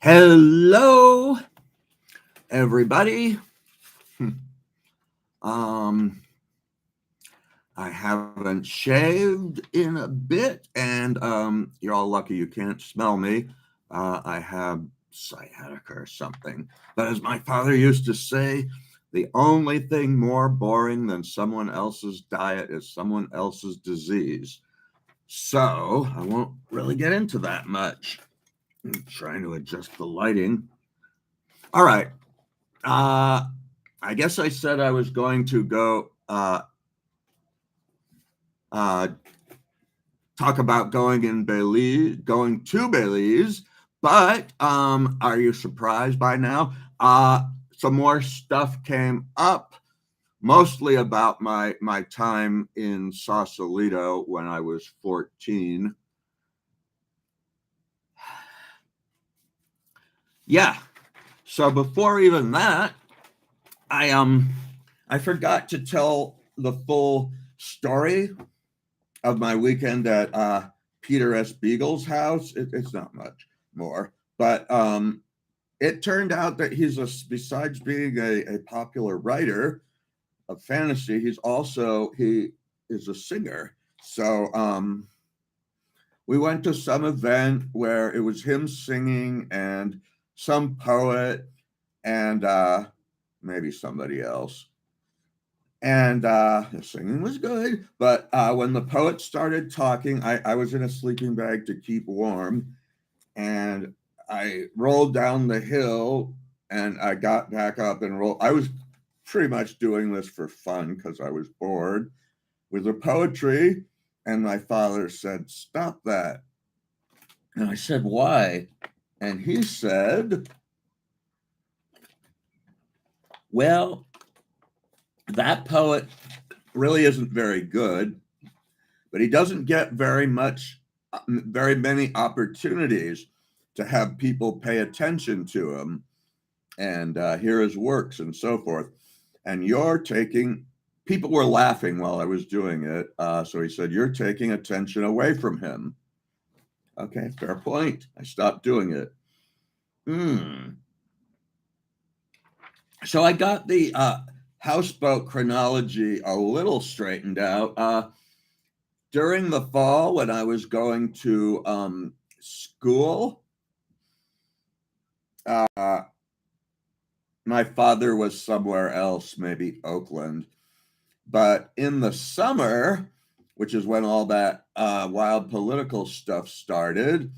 Hello, everybody. Um, I haven't shaved in a bit, and you're all lucky you can't smell me. I have sciatica or something. But as my father used to say, the only thing more boring than someone else's diet is someone else's disease. So I won't really get into that much. I'm trying to adjust the lighting. All right. Uh, I guess I said I was going to go uh, talk about going to Belize, but are you surprised by now? Some more stuff came up, mostly about my time in Sausalito when I was 14. Yeah. So before even that, I forgot to tell the full story of my weekend at Peter S. Beagle's house. It's not much more, but it turned out that besides being a popular writer of fantasy, he is a singer. So we went to some event where it was him singing and some poet and maybe somebody else. And the singing was good, but when the poet started talking, I was in a sleeping bag to keep warm, and I rolled down the hill, and I got back up and rolled. I was pretty much doing this for fun because I was bored with the poetry, and my father said, "Stop that," and I said, "Why?" And he said, "Well, that poet really isn't very good, but he doesn't get very many opportunities to have people pay attention to him and hear his works and so forth. And people were laughing while I was doing it. So he said, you're taking attention away from him." Okay, fair point. I stopped doing it. So I got the houseboat chronology a little straightened out. During the fall, when I was going to school, my father was somewhere else, maybe Oakland. But in the summer, which is when all that wild political stuff started,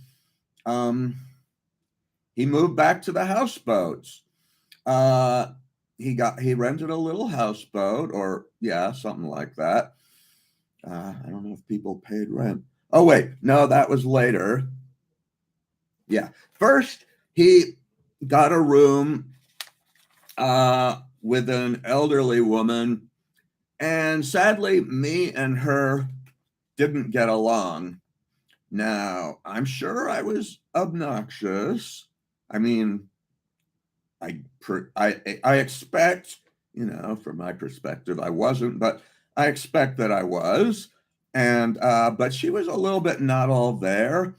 he moved back to the houseboats. Uh, he rented a little houseboat, or yeah, something like that. I don't know if people paid rent. Oh wait, no, that was later. Yeah, first he got a room with an elderly woman, and sadly, me and her didn't get along. Now, I'm sure I was obnoxious. I mean, I expect, from my perspective, I wasn't, but I expect that I was. And but she was a little bit not all there.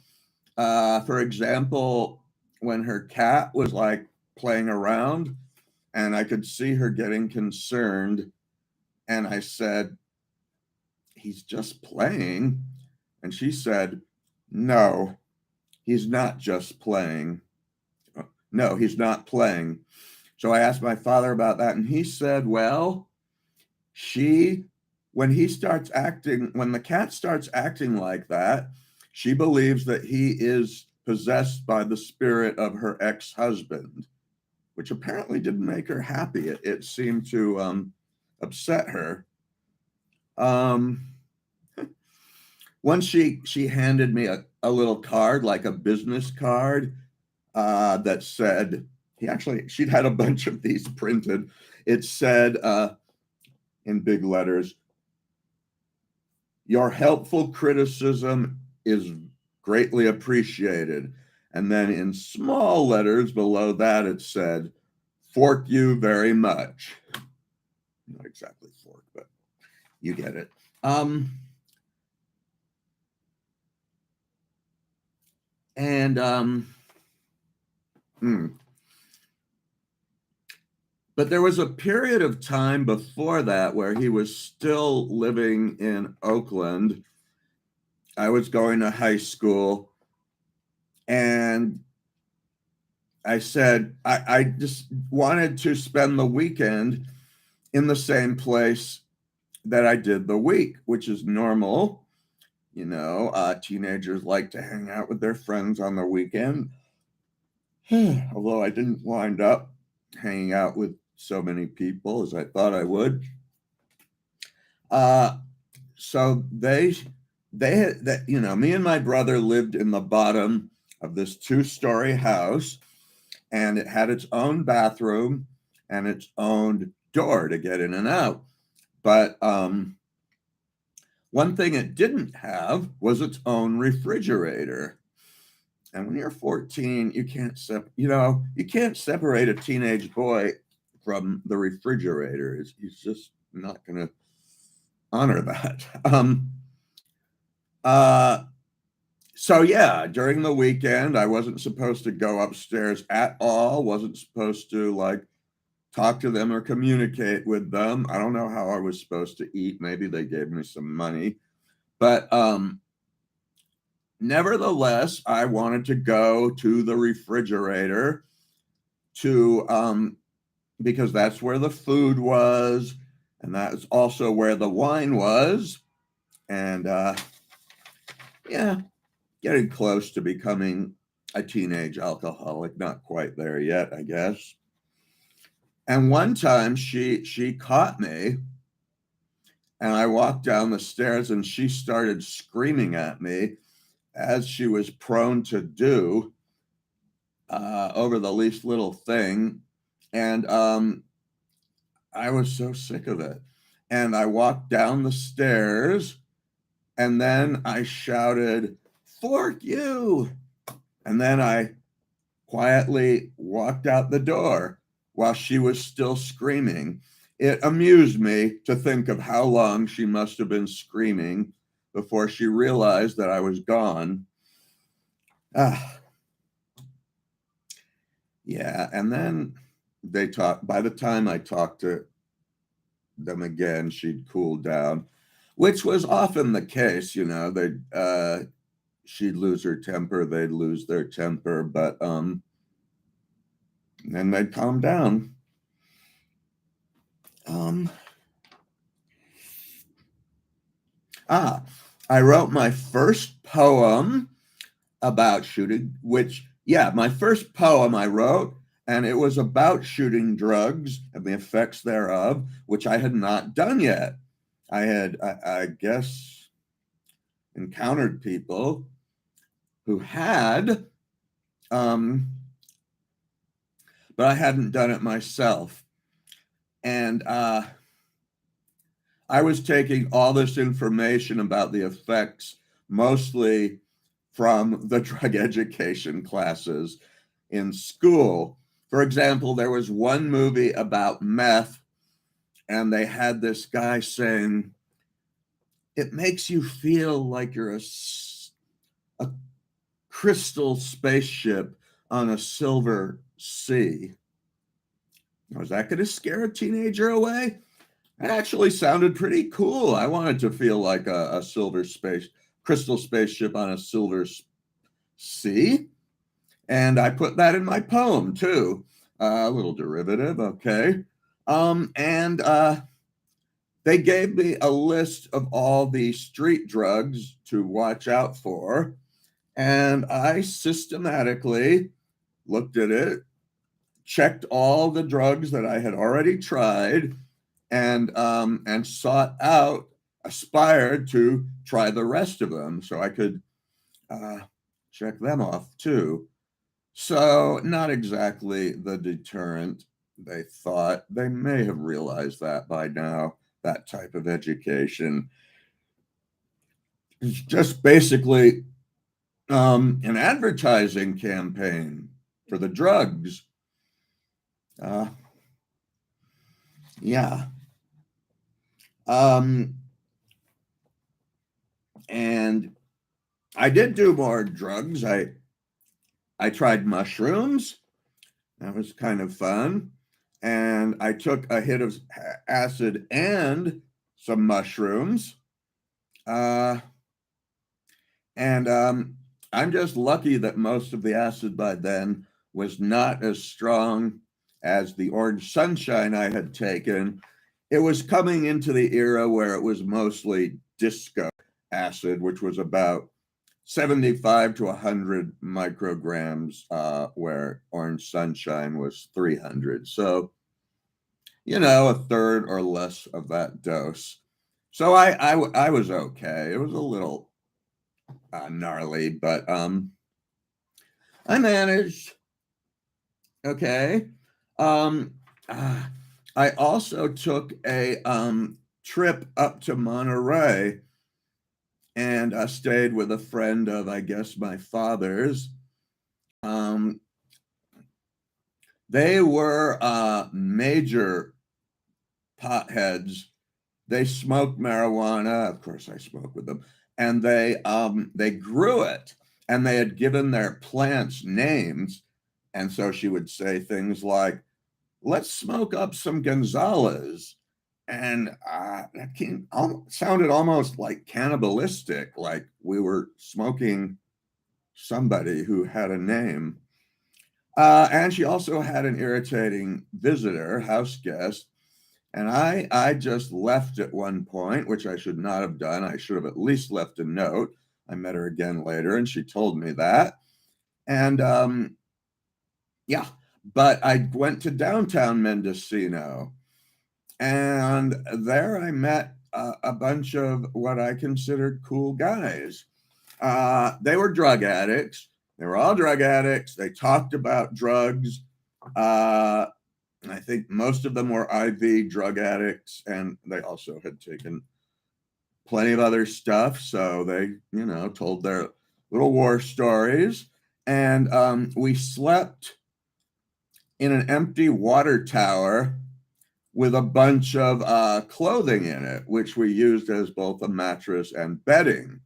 For example, when her cat was like playing around, and I could see her getting concerned, and I said, "He's just playing," and she said, "No, he's not just playing. No, he's not playing." So I asked my father about that, and he said, "Well, she, when the cat starts acting like that, she believes that he is possessed by the spirit of her ex-husband," which apparently didn't make her happy. It seemed to upset her. Um, Once she handed me a little card, like a business card, that said, she'd had a bunch of these printed. It said in big letters, "Your helpful criticism is greatly appreciated." And then in small letters below that, it said, "Fork you very much." Not exactly fork, but you get it. And Mm. But there was a period of time before that where he was still living in Oakland. I was going to high school, and I said I just wanted to spend the weekend in the same place that I did the week, which is normal. Teenagers like to hang out with their friends on the weekend. Although I didn't wind up hanging out with so many people as I thought I would. Uh, so they had that, me and my brother lived in the bottom of this two-story house, and it had its own bathroom and its own door to get in and out. But one thing it didn't have was its own refrigerator. And when you're 14, you can't separate a teenage boy from the refrigerator. He's just not going to honor that. Uh, so yeah, during the weekend, I wasn't supposed to go upstairs at all. Wasn't supposed to like talk to them or communicate with them. I don't know how I was supposed to eat. Maybe they gave me some money, but nevertheless, I wanted to go to the refrigerator to because that's where the food was, and that's also where the wine was, and yeah, getting close to becoming a teenage alcoholic. Not quite there yet, I guess. And one time she caught me, and I walked down the stairs, and she started screaming at me, as she was prone to do, over the least little thing. And I was so sick of it. And I walked down the stairs, and then I shouted, "Fork you!" And then I quietly walked out the door while she was still screaming. It amused me to think of how long she must have been screaming before she realized that I was gone. Ah, yeah. And then by the time I talked to them again, she'd cooled down, which was often the case. She'd lose her temper, they'd lose their temper, but then they'd calm down. Um, I wrote my first poem about shooting, my first poem I wrote, and it was about shooting drugs and the effects thereof, which I had not done yet. I guess, encountered people who had, but I hadn't done it myself. And I was taking all this information about the effects mostly from the drug education classes in school. For example, there was one movie about meth, and they had this guy saying, "It makes you feel like you're a crystal spaceship on a silver sea." Was that going to scare a teenager away? It actually sounded pretty cool. I wanted to feel like a crystal spaceship on a silver sea. And I put that in my poem too. A little derivative, okay. And they gave me a list of all the street drugs to watch out for. And I systematically looked at it, checked all the drugs that I had already tried, and aspired to try the rest of them so I could check them off too. So not exactly the deterrent they thought. They may have realized that by now. That type of education is just basically an advertising campaign for the drugs. Uh, yeah. Um, and I did do more drugs. I tried mushrooms. That was kind of fun. And I took a hit of acid and some mushrooms. Uh, and I'm just lucky that most of the acid by then was not as strong as the orange sunshine I had taken. It was coming into the era where it was mostly disco acid, which was about 75 to 100 micrograms, where orange sunshine was 300. So, a third or less of that dose. So I was okay. It was a little gnarly, but I managed. Okay. Um, uh, I also took a trip up to Monterey and stayed with a friend of, I guess, my father's. Um, they were major potheads. They smoked marijuana. Of course, I smoked with them, and they grew it, and they had given their plants names, and so she would say things like, "Let's smoke up some Gonzalez," and sounded almost like cannibalistic, like we were smoking somebody who had a name. And she also had an irritating visitor, house guest. And I just left at one point, which I should not have done. I should have at least left a note. I met her again later, and she told me that. And yeah, but I went to downtown Mendocino, and there I met a bunch of what I considered cool guys. They were drug addicts. They were all drug addicts. They talked about drugs. Uh, I think most of them were IV drug addicts, and they also had taken plenty of other stuff. So they, told their little war stories. And we slept in an empty water tower with a bunch of clothing in it, which we used as both a mattress and bedding.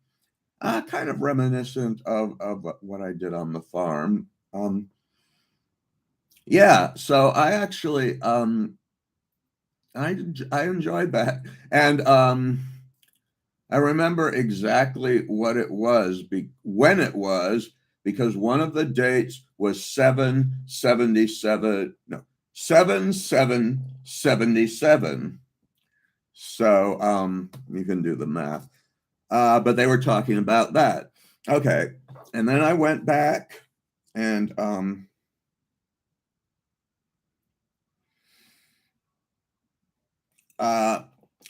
Kind of reminiscent of what I did on the farm. Yeah, so I actually I enjoyed that, and I remember exactly what it was when it was, because one of the dates was 777. No, 7777. So you can do the math. But they were talking about that. Okay, and then I went back and uh,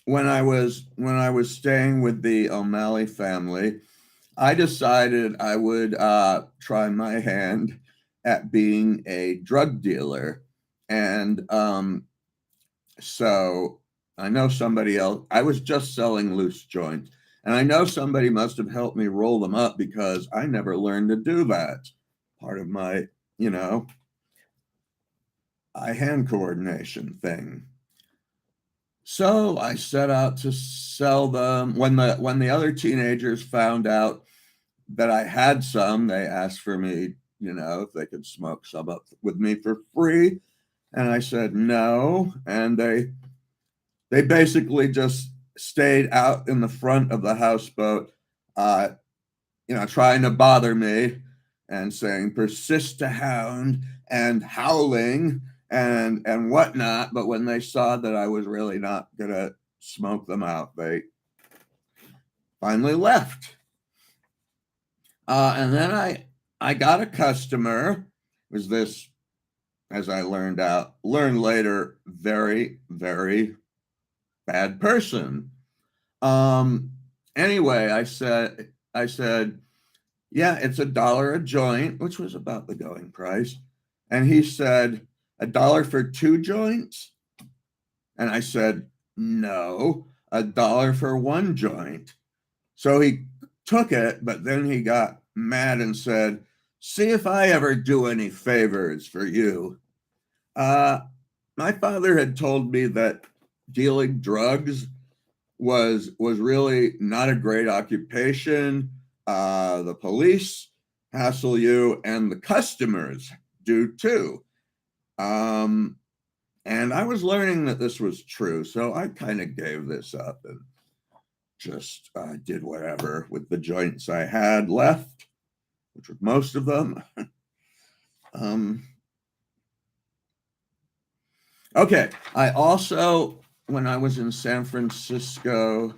when I was staying with the O'Malley family, I decided I would try my hand at being a drug dealer, and so I know somebody else. I was just selling loose joints, and I know somebody must have helped me roll them up because I never learned to do that. Part of my, you know, eye hand coordination thing. So I set out to sell them. When the other teenagers found out that I had some, they asked for me, if they could smoke some up with me for free. And I said no. And they basically just stayed out in the front of the houseboat, uh, trying to bother me and saying persist to hound and howling and whatnot. But when they saw that I was really not gonna smoke them out, they finally left. And then I got a customer. It was this, as I learned later, very, very bad person. Um, anyway, I said, yeah, it's $1 a joint, which was about the going price. And he said, $1 for 2 joints? And I said, no, $1 for 1 joint. So he took it, but then he got mad and said, see if I ever do any favors for you. Uh, my father had told me that dealing drugs was really not a great occupation. The police hassle you, and the customers do too. And I was learning that this was true, so I kind of gave this up and just did whatever with the joints I had left, which was most of them. Okay, I also, when I was in San Francisco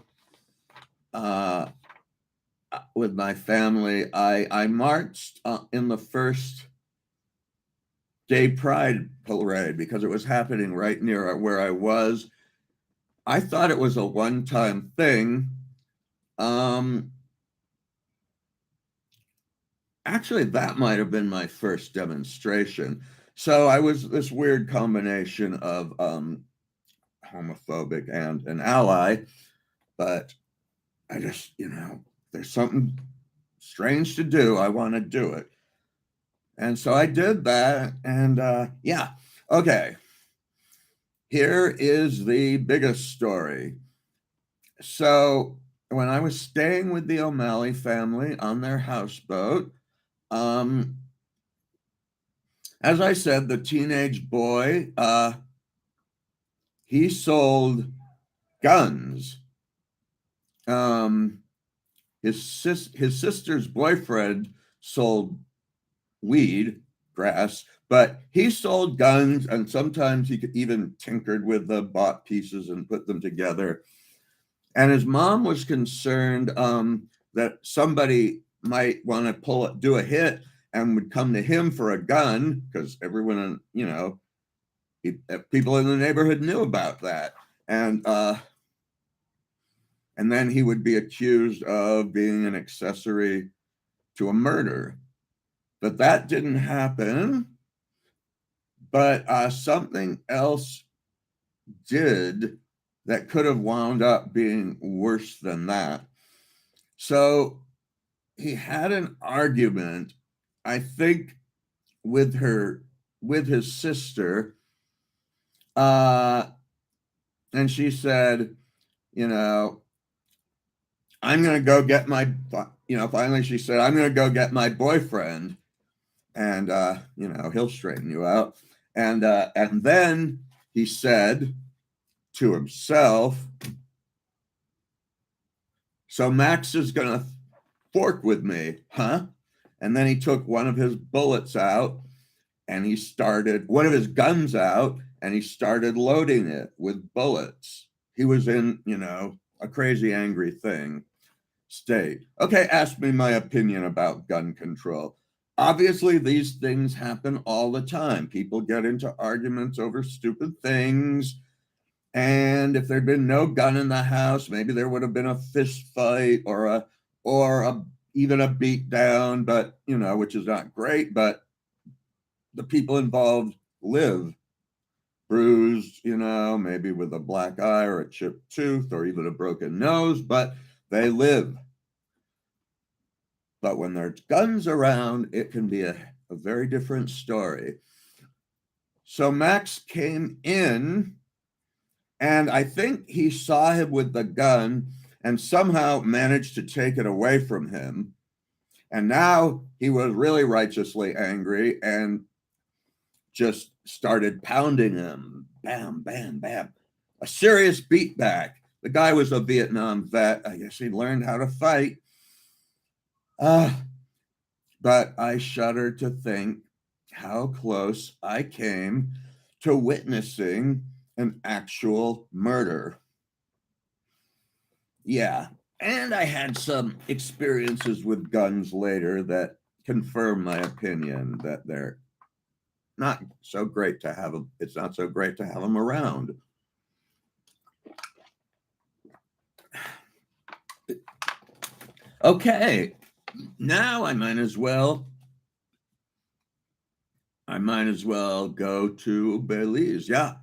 with my family, I marched in the first Gay Pride parade because it was happening right near where I was. I thought it was a one-time thing. Actually, that might have been my first demonstration. So I was this weird combination of homophobic and an ally, but I just, there's something strange to do. I want to do it. And so I did that. And yeah, okay. Here is the biggest story. So when I was staying with the O'Malley family on their houseboat, as I said, the teenage boy, he sold guns. His sister's boyfriend sold weed, grass, but he sold guns, and sometimes he could even tinkered with the bought pieces and put them together. And his mom was concerned that somebody might want to do a hit and would come to him for a gun because everyone, people in the neighborhood knew about that. And then he would be accused of being an accessory to a murder. But that didn't happen. But something else did that could have wound up being worse than that. So he had an argument, I think, with his sister. And she said, I'm going to go get finally she said, I'm going to go get my boyfriend and, he'll straighten you out. And then he said to himself, so Max is going to fork with me, huh? And then he took one of his bullets out and he started one of his guns out and he started loading it with bullets. He was in, a crazy angry state. Okay, ask me my opinion about gun control. Obviously, these things happen all the time. People get into arguments over stupid things. And if there'd been no gun in the house, maybe there would have been a fist fight or even a beat down, but which is not great, but the people involved live bruised, maybe with a black eye or a chipped tooth or even a broken nose, but they live. But when there's guns around, it can be a very different story. So Max came in, and I think he saw him with the gun and somehow managed to take it away from him. And now he was really righteously angry and just started pounding him. Bam, bam, bam. A serious beatback. The guy was a Vietnam vet. I guess he learned how to fight. But I shudder to think how close I came to witnessing an actual murder. Yeah. And I had some experiences with guns later that confirm my opinion that they're not so great to have them. It's not so great to have them around. Okay, now I might as well go to Belize. Yeah.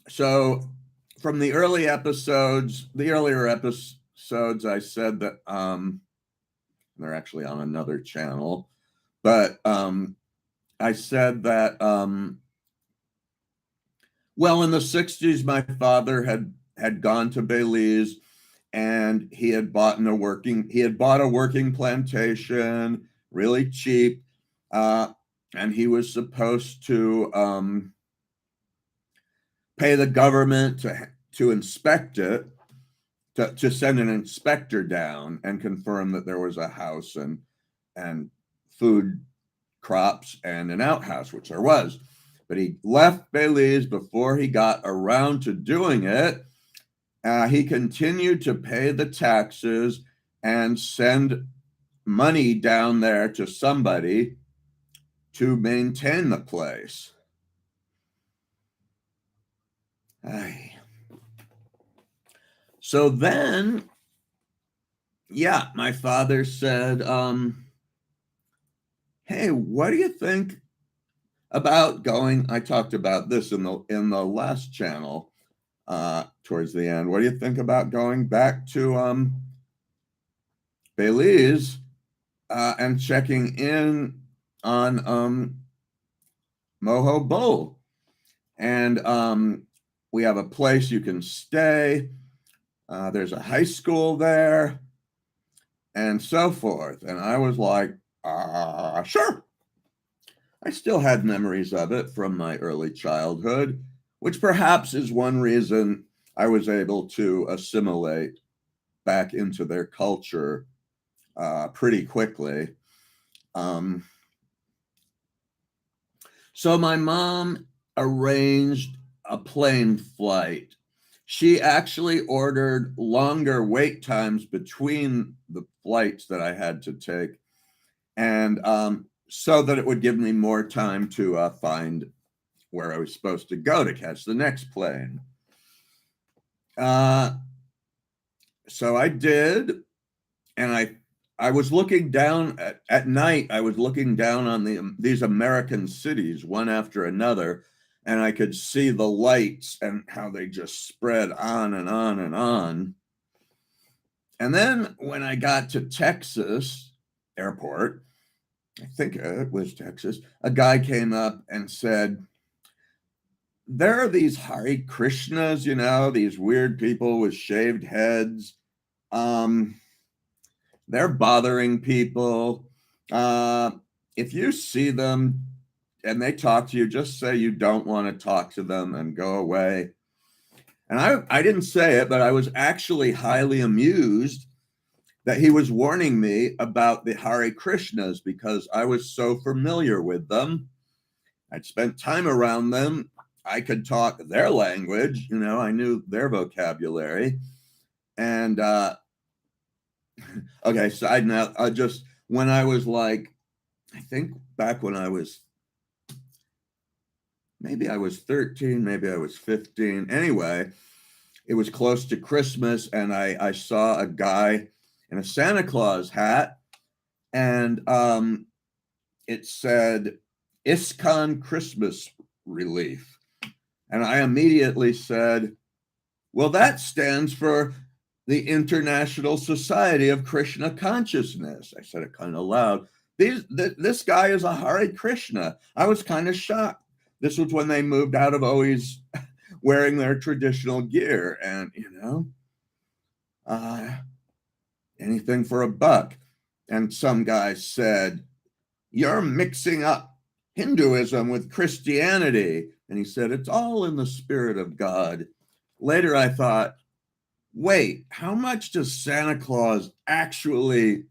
So from the earlier episodes, I said that they're actually on another channel, but I said that well, in the 60s, my father had gone to Belize and he had bought a working plantation, really cheap. and he was supposed to pay the government to inspect it, to send an inspector down and confirm that there was a house and food crops and an outhouse, which there was. But he left Belize before he got around to doing it. He continued to pay the taxes and send money down there to somebody to maintain the place. So then, yeah, my father said, hey, what do you think about going? I talked about this in the last channel towards the end. What do you think about going back to Belize and checking in on Moho Bull? And we have a place you can stay. There's a high school there and so forth. And I was like, sure. I still had memories of it from my early childhood, which perhaps is one reason I was able to assimilate back into their culture pretty quickly. So my mom arranged a plane flight. She actually ordered longer wait times between the flights that I had to take, and so that it would give me more time to find where I was supposed to go to catch the next plane. So I did, and I was looking down at night. I was looking down on these American cities one after another, and I could see the lights and how they just spread on and on and on. And then when I got to Texas airport, I think it was Texas, a guy came up and said, there are these Hare Krishnas, these weird people with shaved heads. They're bothering people. If you see them and they talk to you, just say you don't want to talk to them and go away. And I didn't say it, but I was actually highly amused that he was warning me about the Hare Krishnas because I was so familiar with them. I'd spent time around them. I could talk their language, I knew their vocabulary. And okay, side note, just when I was like, I think back when maybe I was 13, maybe I was 15. Anyway, it was close to Christmas, and I saw a guy in a Santa Claus hat, and it said ISKCON Christmas Relief. And I immediately said, well, that stands for the International Society of Krishna Consciousness. I said it kind of loud. This guy is a Hare Krishna. I was kind of shocked. This was when they moved out of always wearing their traditional gear, and anything for a buck. And some guy said, you're mixing up Hinduism with Christianity. And he said, it's all in the spirit of God. Later I thought, wait, how much does Santa Claus actually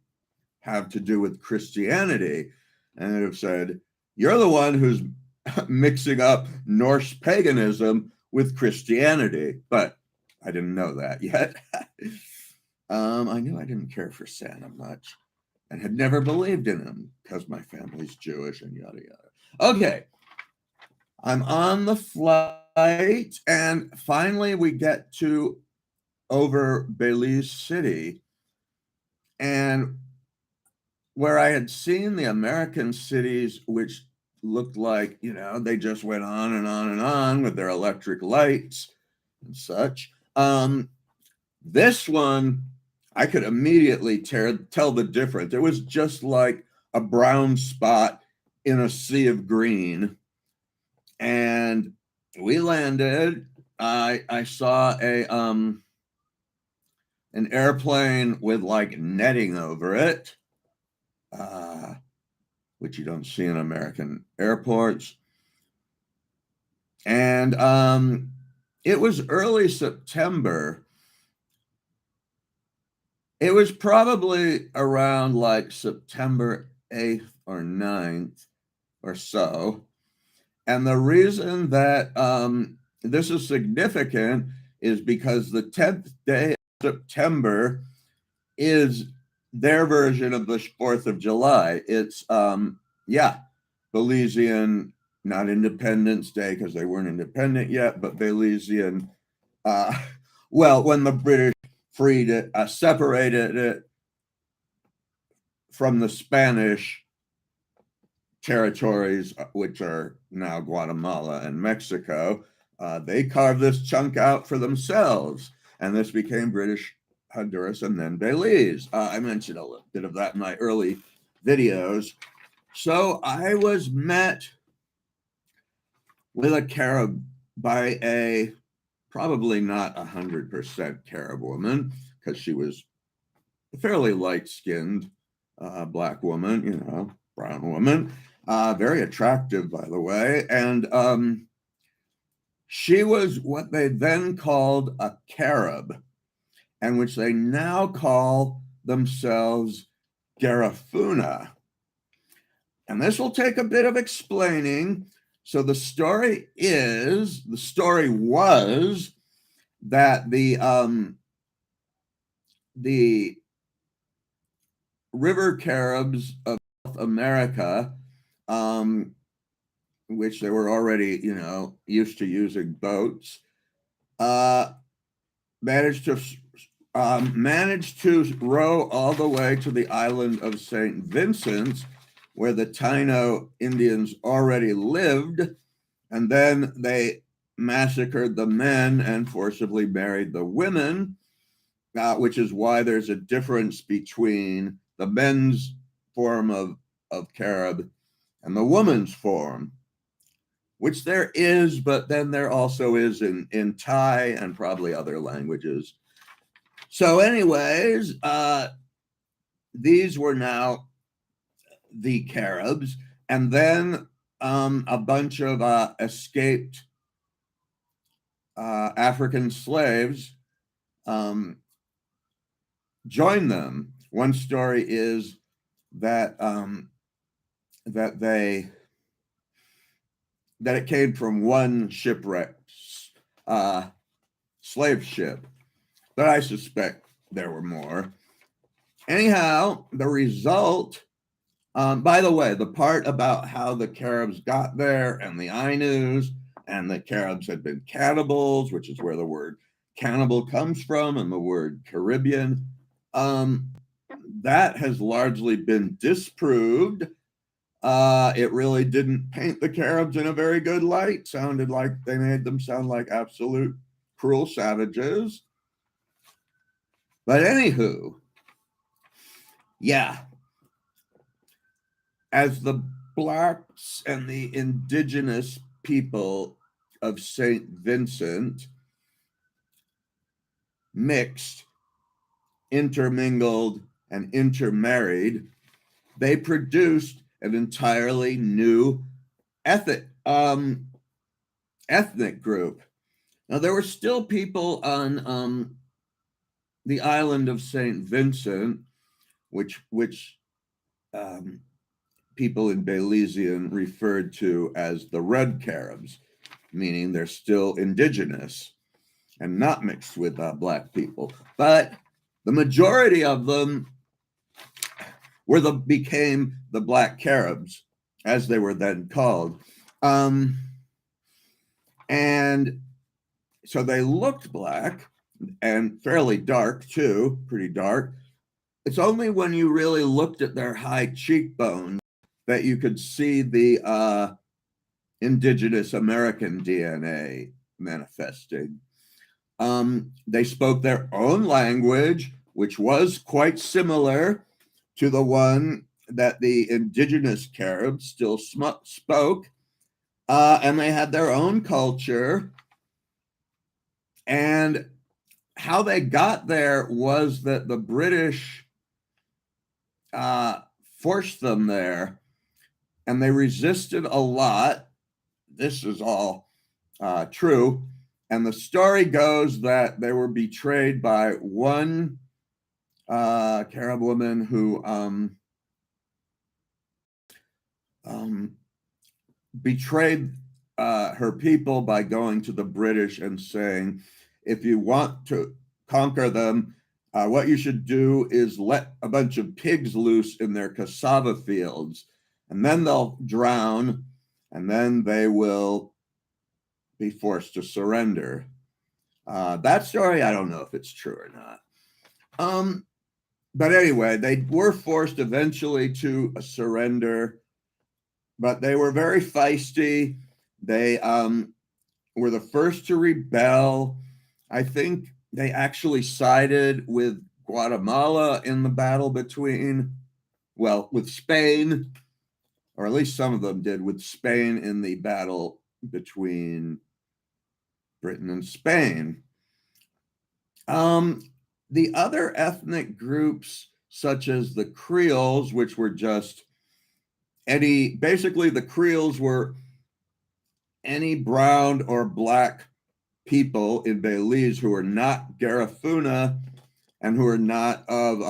have to do with Christianity? And it said, you're the one who's mixing up Norse paganism with Christianity. But I didn't know that yet. I knew I didn't care for Santa much and had never believed in him because my family's Jewish and yada yada. Okay, I'm on the flight, and finally we get to over Belize City, and where I had seen the American cities, which looked like, they just went on and on and on with their electric lights and such. This one, I could immediately tell the difference. It was just like a brown spot in a sea of green. And we landed. I saw an airplane with like netting over it. which you don't see in American airports. And it was early September. It was probably around like September 8th or 9th or so. And the reason that this is significant is because the 10th day of September is their version of the 4th of July. It's, Belizean, not Independence Day because they weren't independent yet, but Belizean, when the British freed it, separated it from the Spanish territories, which are now Guatemala and Mexico. They carved this chunk out for themselves, and this became British Honduras and then Belize. I mentioned a little bit of that in my early videos. So I was met with a Carib by a probably not 100% Carib woman, because she was a fairly light-skinned Black woman, brown woman, very attractive, by the way. And she was what they then called a Carib, and which they now call themselves Garifuna. And this will take a bit of explaining. So the story was that the river Caribs of South America, which they were already, used to using boats, managed to row all the way to the island of St. Vincent, where the Taino Indians already lived, and then they massacred the men and forcibly married the women, which is why there's a difference between the men's form of Carib and the woman's form, which there is, but then there also is in Thai and probably other languages. So anyways, these were now the Caribs, and then a bunch of escaped African slaves joined them. One story is that it came from one shipwrecked slave ship, but I suspect there were more. Anyhow, the result, by the way, the part about how the Caribs got there and the Ainus and the Caribs had been cannibals, which is where the word cannibal comes from, and the word Caribbean, that has largely been disproved. It really didn't paint the Caribs in a very good light. Sounded like they made them sound like absolute cruel savages. But anywho, yeah, as the Blacks and the indigenous people of St. Vincent mixed, intermingled, and intermarried, they produced an entirely new ethnic group. Now, there were still people on the island of St. Vincent, which people in Belizean referred to as the Red Caribs, meaning they're still indigenous and not mixed with Black people. But the majority of them became the Black Caribs, as they were then called. And so they looked Black and fairly dark too, pretty dark. It's only when you really looked at their high cheekbones that you could see the indigenous American DNA manifesting. They spoke their own language, which was quite similar to the one that the indigenous Caribs still spoke. And they had their own culture. And how they got there was that the British forced them there and they resisted a lot. This is all true. And the story goes that they were betrayed by one Carib woman who betrayed her people by going to the British and saying, if you want to conquer them, what you should do is let a bunch of pigs loose in their cassava fields, and then they'll drown, and then they will be forced to surrender. That story, I don't know if it's true or not. But anyway, they were forced eventually to surrender, but they were very feisty. They were the first to rebel. I think they actually sided with Guatemala in the battle with Spain, or at least some of them did, with Spain in the battle between Britain and Spain. The other ethnic groups, such as the Creoles, which were just basically the Creoles were any brown or black people in Belize who are not Garifuna and who are not of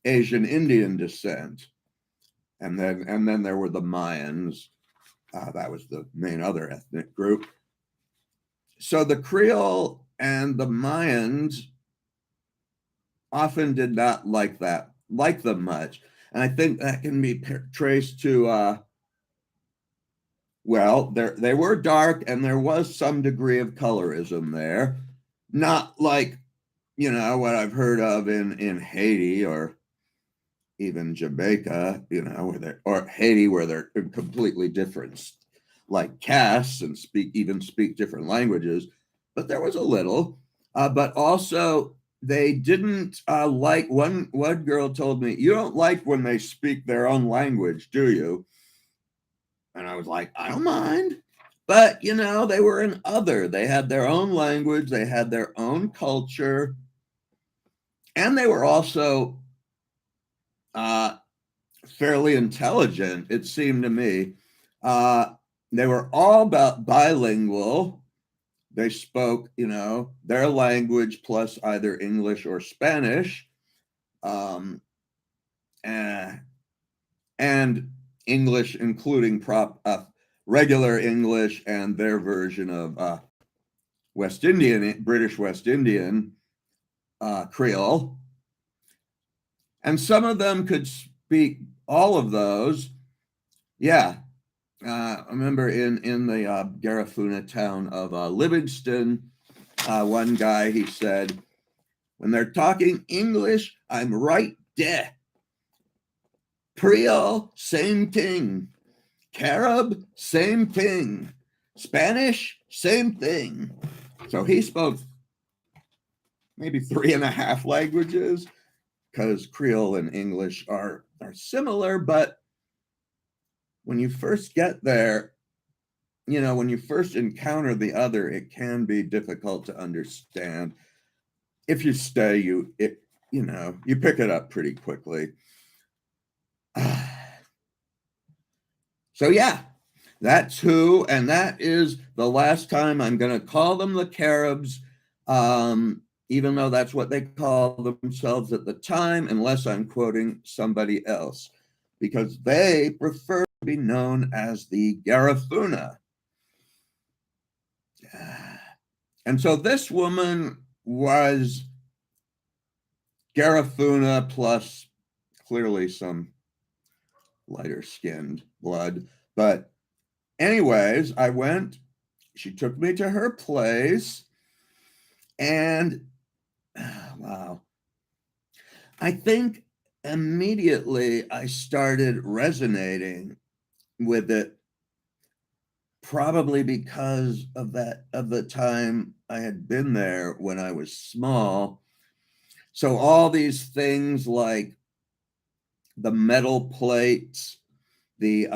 Asian Indian descent. And then there were the Mayans. That was the main other ethnic group. So the Creole and the Mayans often did not like them much. And I think that can be traced to they were dark and there was some degree of colorism there. Not like, what I've heard of in Haiti or even Jamaica, or Haiti, where they're completely different, like castes, and speak different languages. But there was a little, but also they didn't like, one girl told me, you don't like when they speak their own language, do you? And I was like, I don't mind. But, they were an other. They had their own language. They had their own culture. And they were also fairly intelligent, it seemed to me. They were all about bilingual. They spoke, their language plus either English or Spanish. And English, including regular English and their version of British West Indian Creole. And some of them could speak all of those. Yeah. I remember in the Garifuna town of Livingston, one guy, he said, when they're talking English, I'm right there. Creole, same thing. Carib, same thing. Spanish, same thing. So he spoke maybe 3.5 languages, because Creole and English are similar, but when you first get there, when you first encounter the other, it can be difficult to understand. If you stay, you pick it up pretty quickly. So yeah, that's who, and that is the last time I'm going to call them the Caribs, even though that's what they call themselves at the time, unless I'm quoting somebody else, because they prefer to be known as the Garifuna. And so this woman was Garifuna plus clearly some lighter skinned blood. But anyways, I went, she took me to her place, and wow, I think immediately I started resonating with it, probably because of the time I had been there when I was small. So all these things like the metal plates, the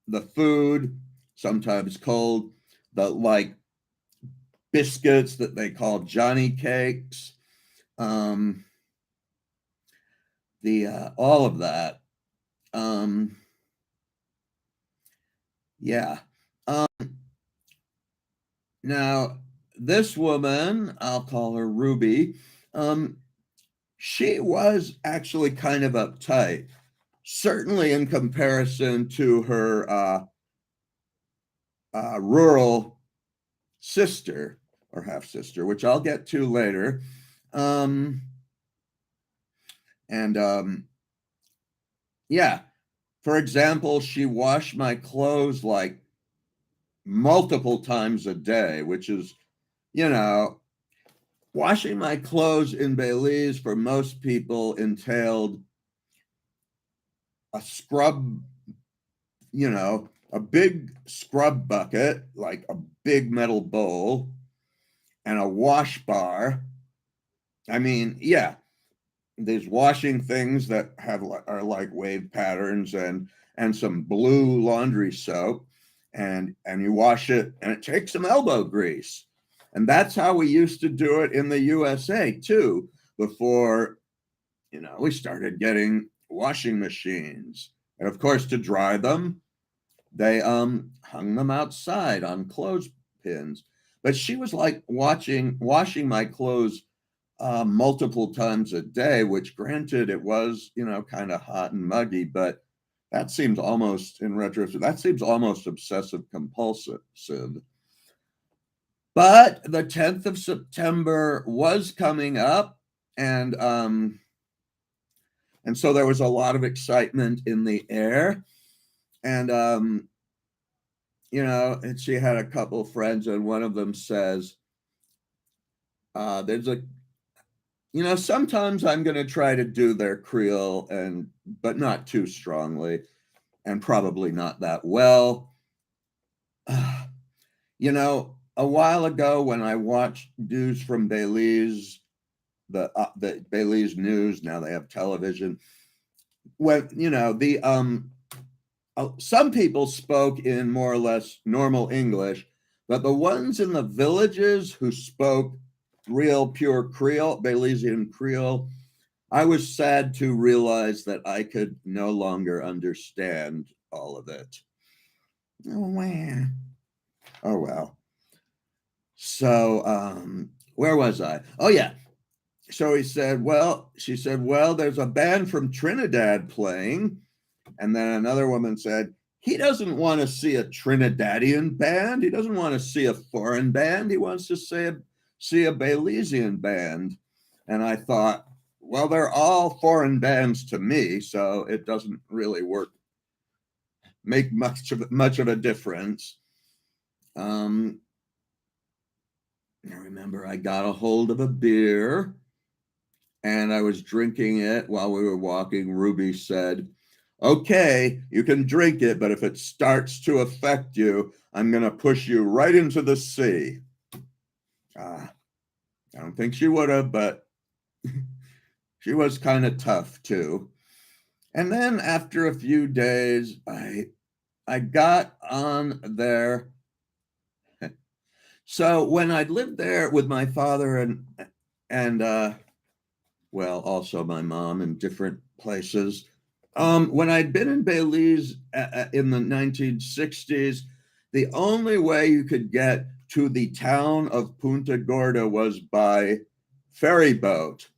the food, sometimes cold, the like biscuits that they call Johnny cakes, all of that. Um, yeah. Um, Now, this woman, I'll call her Ruby, um, she was actually kind of uptight, certainly in comparison to her rural sister or half sister, which I'll get to later. Um, and yeah, for example, she washed my clothes like multiple times a day, which is, you know, washing my clothes in Belize for most people entailed a scrub, a big scrub bucket, like a big metal bowl, and a wash bar. I mean, yeah, there's washing things that are like wave patterns and some blue laundry soap, and you wash it, and it takes some elbow grease. And that's how we used to do it in the USA too, before we started getting washing machines. And of course, to dry them, they hung them outside on clothespins. But she was like washing my clothes multiple times a day, which granted it was, kind of hot and muggy, but that seems almost, in retrospect, that seems almost obsessive compulsive. But the 10th of September was coming up, and and so there was a lot of excitement in the air. And and she had a couple friends, and one of them says, there's a sometimes I'm going to try to do their Creole, but not too strongly, and probably not that well. A while ago when I watched news from Belize, the Belize news, now they have television, when some people spoke in more or less normal English, but the ones in the villages who spoke real pure Creole, Belizean Creole, I was sad to realize that I could no longer understand all of it. Oh, wow. Oh, well. So, where was I? Oh, yeah. So she said, well, there's a band from Trinidad playing. And then another woman said, he doesn't want to see a Trinidadian band. He doesn't want to see a foreign band. He wants to see a Belizean band. And I thought, well, they're all foreign bands to me, so it doesn't really make much of a difference. I remember I got a hold of a beer and I was drinking it while we were walking. Ruby said, okay, you can drink it, but if it starts to affect you, I'm going to push you right into the sea. I don't think she would have, but she was kind of tough too. And then after a few days, I got on there. So when I'd lived there with my father and well, also my mom in different places. When I'd been in Belize in the 1960s, the only way you could get to the town of Punta Gorda was by ferry boat.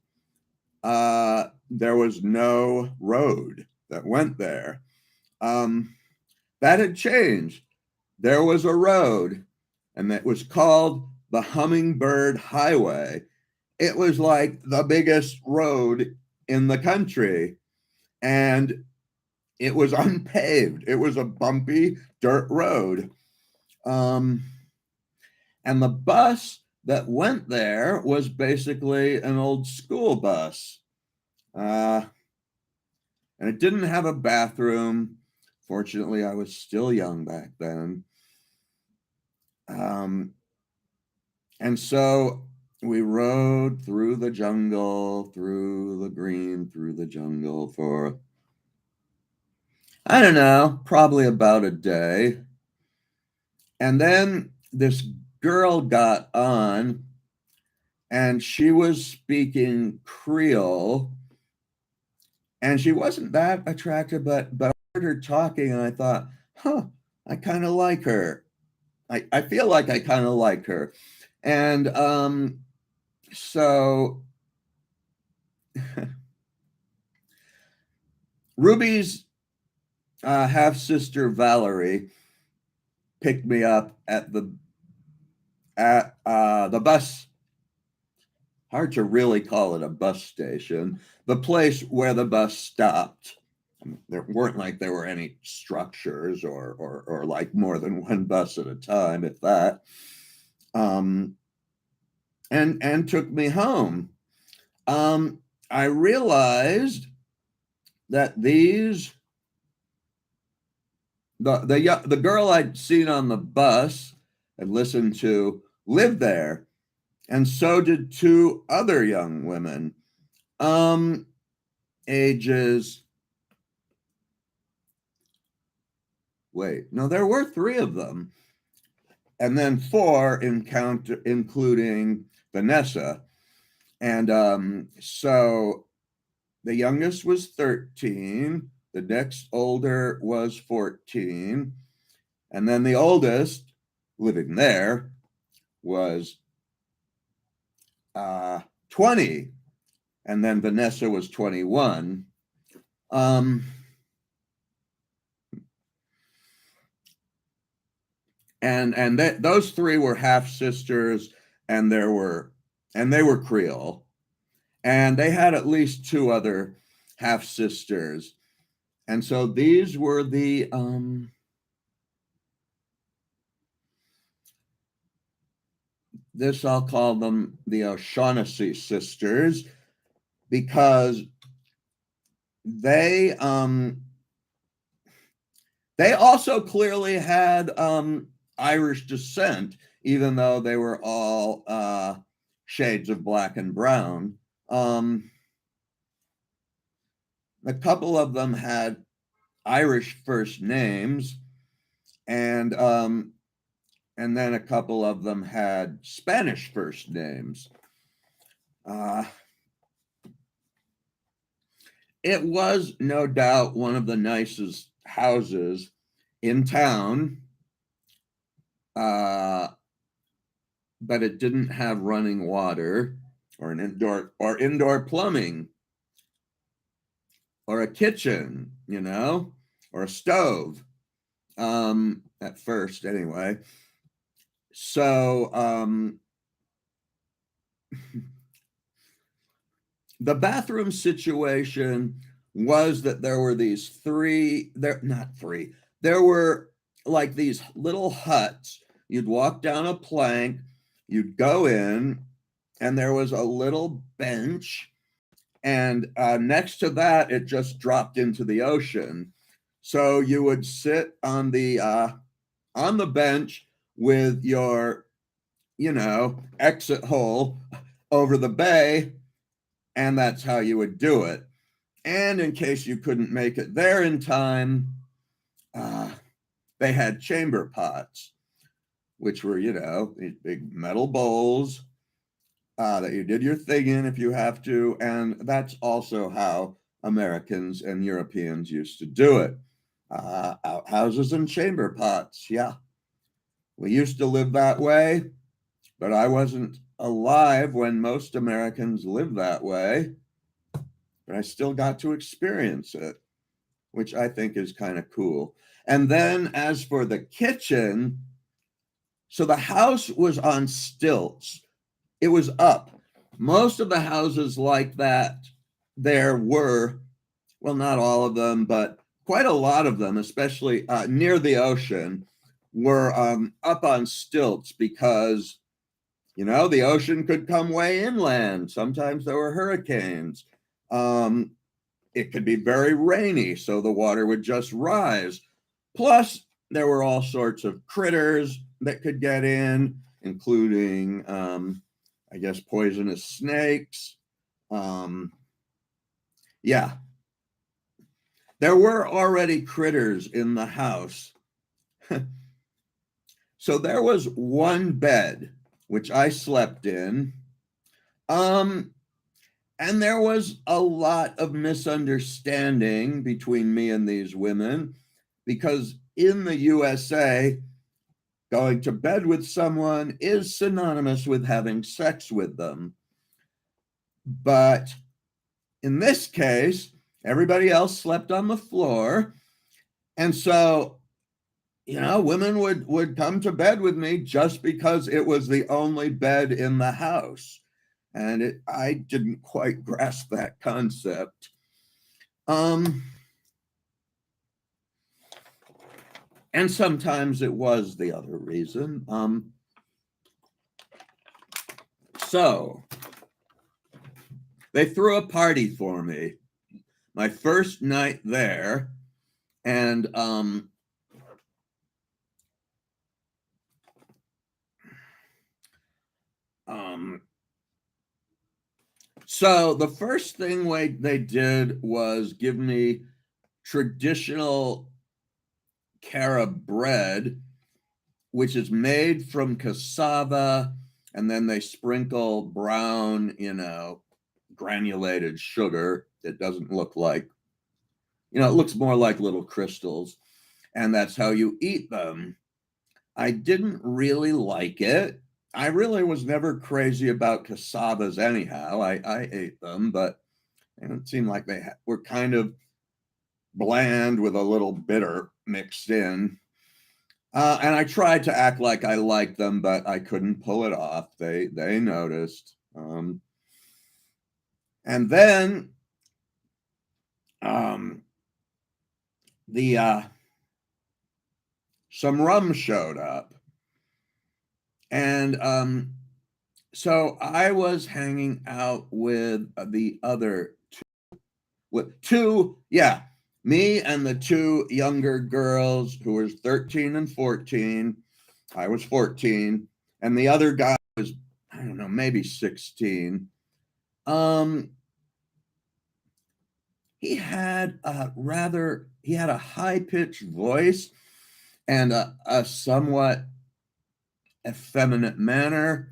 There was no road that went there. That had changed. There was a road, and it was called the Hummingbird Highway. It was like the biggest road in the country, and it was unpaved. It was a bumpy dirt road. And the bus that went there was basically an old school bus. And it didn't have a bathroom. Fortunately, I was still young back then. And so we rode through the jungle, through the green, through the jungle for, I don't know, probably about a day. And then this girl got on and she was speaking Creole. and she wasn't that attractive, but I heard her talking, and I thought, huh, I kind of like her. I feel like I kind of like her. And so Ruby's half sister Valerie picked me up at the bus. Hard to really call it a bus station. The place where the bus stopped. There weren't like there were any structures or like more than one bus at a time, if that. Um, and took me home. I realized that the girl I'd seen on the bus and listened to lived there, and so did two other young women, ages. Wait, no, there were three of them, and then four including Vanessa, and so the youngest was 13, the next older was 14, and then the oldest living there was 20, and then Vanessa was 21. Those three were half sisters, and they were Creole, and they had at least two other half sisters, and so these were this I'll call them the O'Shaughnessy sisters, because they also clearly had Irish descent, even though they were all shades of black and brown. A couple of them had Irish first names, and then a couple of them had Spanish first names. It was no doubt one of the nicest houses in town, but it didn't have running water or indoor plumbing or a kitchen, or a stove, at first anyway. So the bathroom situation was that there were there were like these little huts. You'd walk down a plank, you'd go in, and there was a little bench, and next to that, it just dropped into the ocean. So you would sit on the bench with your, exit hole over the bay, and that's how you would do it. And in case you couldn't make it there in time, they had chamber pots, which were, these big metal bowls that you did your thing in if you have to. And that's also how Americans and Europeans used to do it. Outhouses and chamber pots. Yeah. We used to live that way, but I wasn't alive when most Americans lived that way. But I still got to experience it, which I think is kind of cool. And then as for the kitchen, so the house was on stilts. It was up. Most of the houses like that, there were, well, not all of them, but quite a lot of them, especially near the ocean, were up on stilts because, the ocean could come way inland. Sometimes there were hurricanes. It could be very rainy, so the water would just rise. Plus, there were all sorts of critters that could get in, including, I guess, poisonous snakes. Yeah. There were already critters in the house. So there was one bed, which I slept in. And there was a lot of misunderstanding between me and these women because in the USA, going to bed with someone is synonymous with having sex with them. But in this case, everybody else slept on the floor. And so, women would come to bed with me just because it was the only bed in the house. And I didn't quite grasp that concept. And sometimes it was the other reason. So they threw a party for me, my first night there, and so the first thing they did was give me traditional cara bread, which is made from cassava, and then they sprinkle brown, granulated sugar. It doesn't look like, it looks more like little crystals, and that's how you eat them. I didn't really like it. I really was never crazy about cassavas anyhow. I ate them, but it seemed like they were kind of bland with a little bitter mixed in. And I tried to act like I liked them, but I couldn't pull it off. They noticed. And then the some rum showed up, and so I was hanging out with the other two, yeah, me and the two younger girls who was 13 and 14. I was 14, and the other guy was, I don't know, maybe 16. He had a high-pitched voice and a somewhat effeminate manner.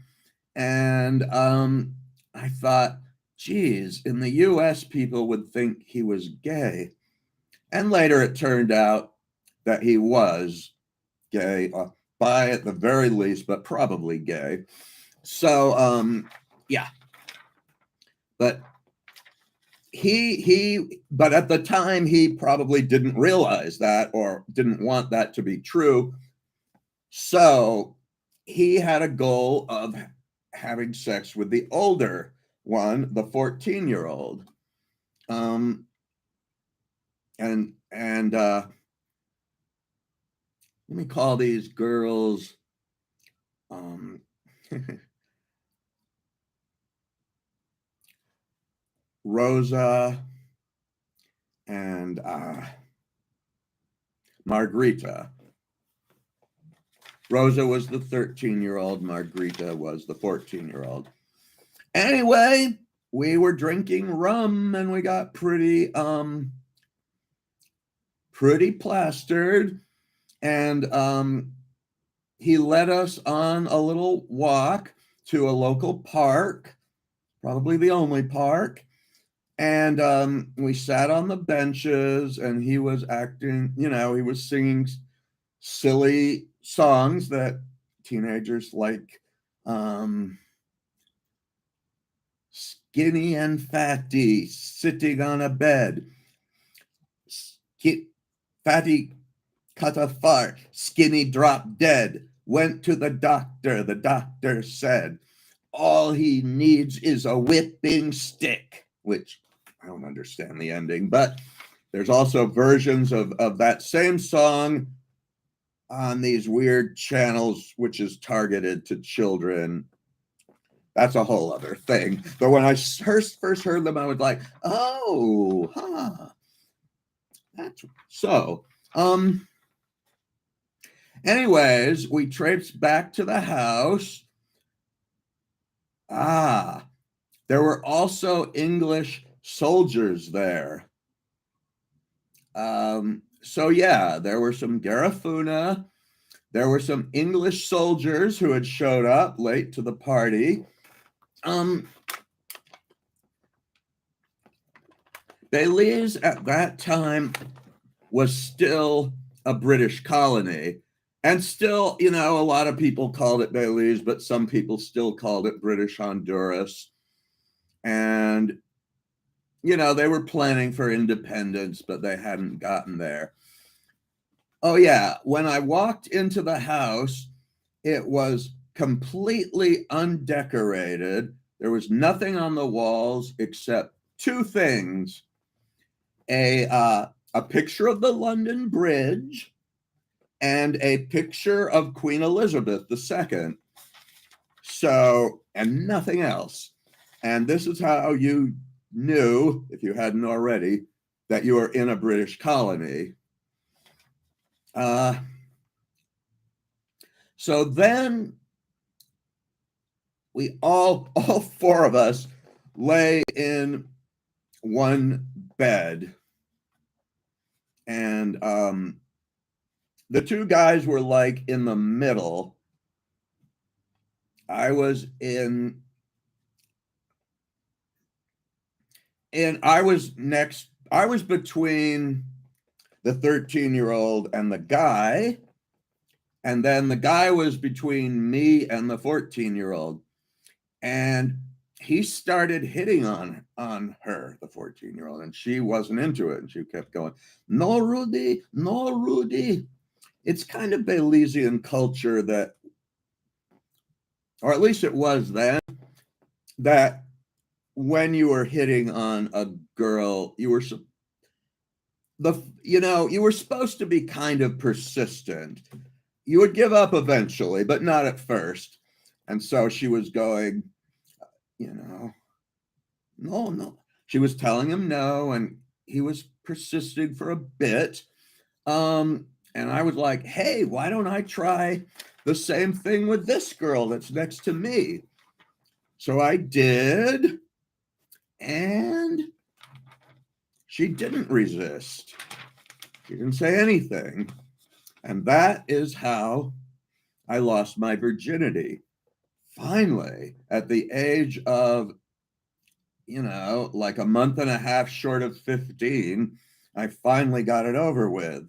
And I thought, geez, in the US, people would think he was gay. And later it turned out that he was gay, bi at the very least, but probably gay. So, yeah. But but at the time, he probably didn't realize that or didn't want that to be true. So he had a goal of having sex with the older one, the 14-year-old. And let me call these girls Rosa and Margarita. Rosa was the 13-year-old, Margarita was the 14-year-old. Anyway, we were drinking rum and we got pretty plastered, and he led us on a little walk to a local park, probably the only park. And we sat on the benches and he was acting, he was singing silly songs that teenagers like, skinny and fatty, sitting on a bed. Fatty cut a fart, skinny dropped dead. Went to the doctor said, all he needs is a whipping stick, which I don't understand the ending, but there's also versions of that same song on these weird channels, which is targeted to children. That's a whole other thing. But when I first heard them, I was like, oh, huh. That's so. Anyways, we traipsed back to the house. There were also English soldiers there. So yeah, there were some Garifuna. There were some English soldiers who had showed up late to the party. Belize at that time was still a British colony. And still, you know, a lot of people called it Belize, but some people still called it British Honduras. And, you know, they were planning for independence, but they hadn't gotten there. Oh, yeah. When I walked into the house, it was completely undecorated. There was nothing on the walls except two things: a picture of the London Bridge and a picture of Queen Elizabeth II. So, and nothing else. And this is how you knew, if you hadn't already, that you were in a British colony. So then we all four of us lay in one bed. And the two guys were like in the middle. I was between the 13-year-old and the guy. And then the guy was between me and the 14-year-old. And he started hitting on her, the 14-year-old, and she wasn't into it. And she kept going, "No, Rudy, no, Rudy." It's kind of Belizean culture that, or at least it was then, that when you were hitting on a girl, you were supposed to be kind of persistent. You would give up eventually, but not at first. And so she was going, no. She was telling him no, and he was persisting for a bit. And I was like, hey, why don't I try the same thing with this girl that's next to me? So I did, and she didn't resist. She didn't say anything. And that is how I lost my virginity. Finally, at the age of, like a month and a half short of 15, I finally got it over with.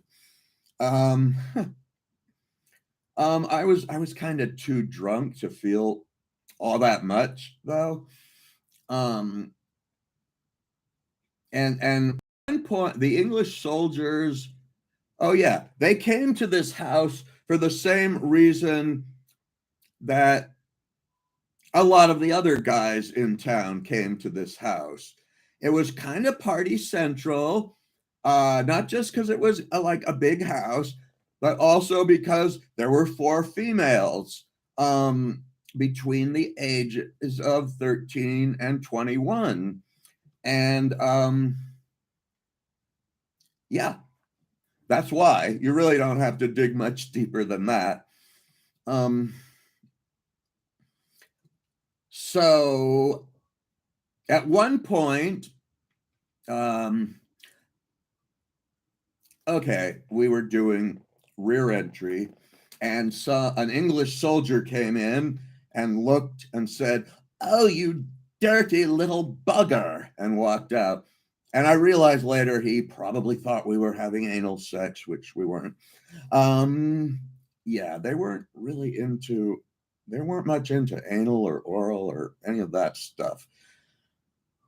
I was kind of too drunk to feel all that much, though. And at one point, the English soldiers, oh yeah, they came to this house for the same reason that a lot of the other guys in town came to this house. It was kind of party central, not just because it was like a big house, but also because there were 4 females between the ages of 13 and 21. And yeah, that's why. You really don't have to dig much deeper than that. So at one point, we were doing rear entry, and an English soldier came in and looked and said, "Oh, you dirty little bugger," and walked out. And I realized later he probably thought we were having anal sex, which we weren't. Yeah, they weren't much into anal or oral or any of that stuff.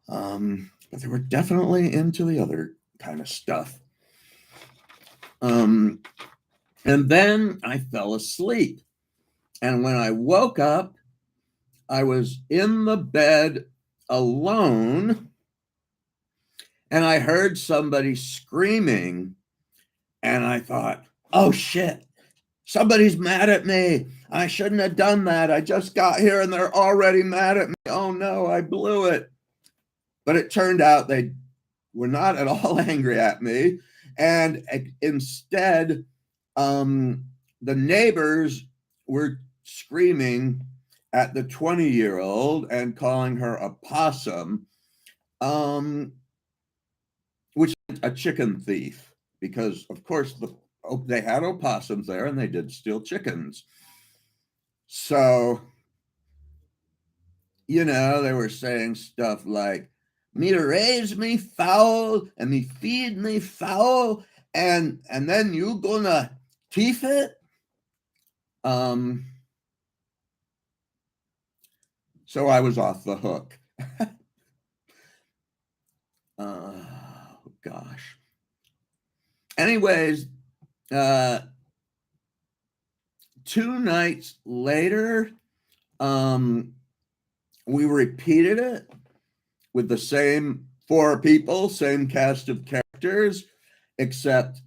But they were definitely into the other kind of stuff. And then I fell asleep. And when I woke up, I was in the bed alone, and I heard somebody screaming, and I thought, oh shit, somebody's mad at me. I shouldn't have done that. I just got here and they're already mad at me. Oh no, I blew it. But it turned out they were not at all angry at me. And instead, the neighbors were screaming at the 20-year-old and calling her a possum, which is a chicken thief, because of course they had opossums there and they did steal chickens. So, they were saying stuff like, me to raise me fowl and me feed me fowl, and then you gonna teeth it? So I was off the hook. Oh gosh. Anyways, 2 nights later, we repeated it with the same 4 people, same cast of characters, except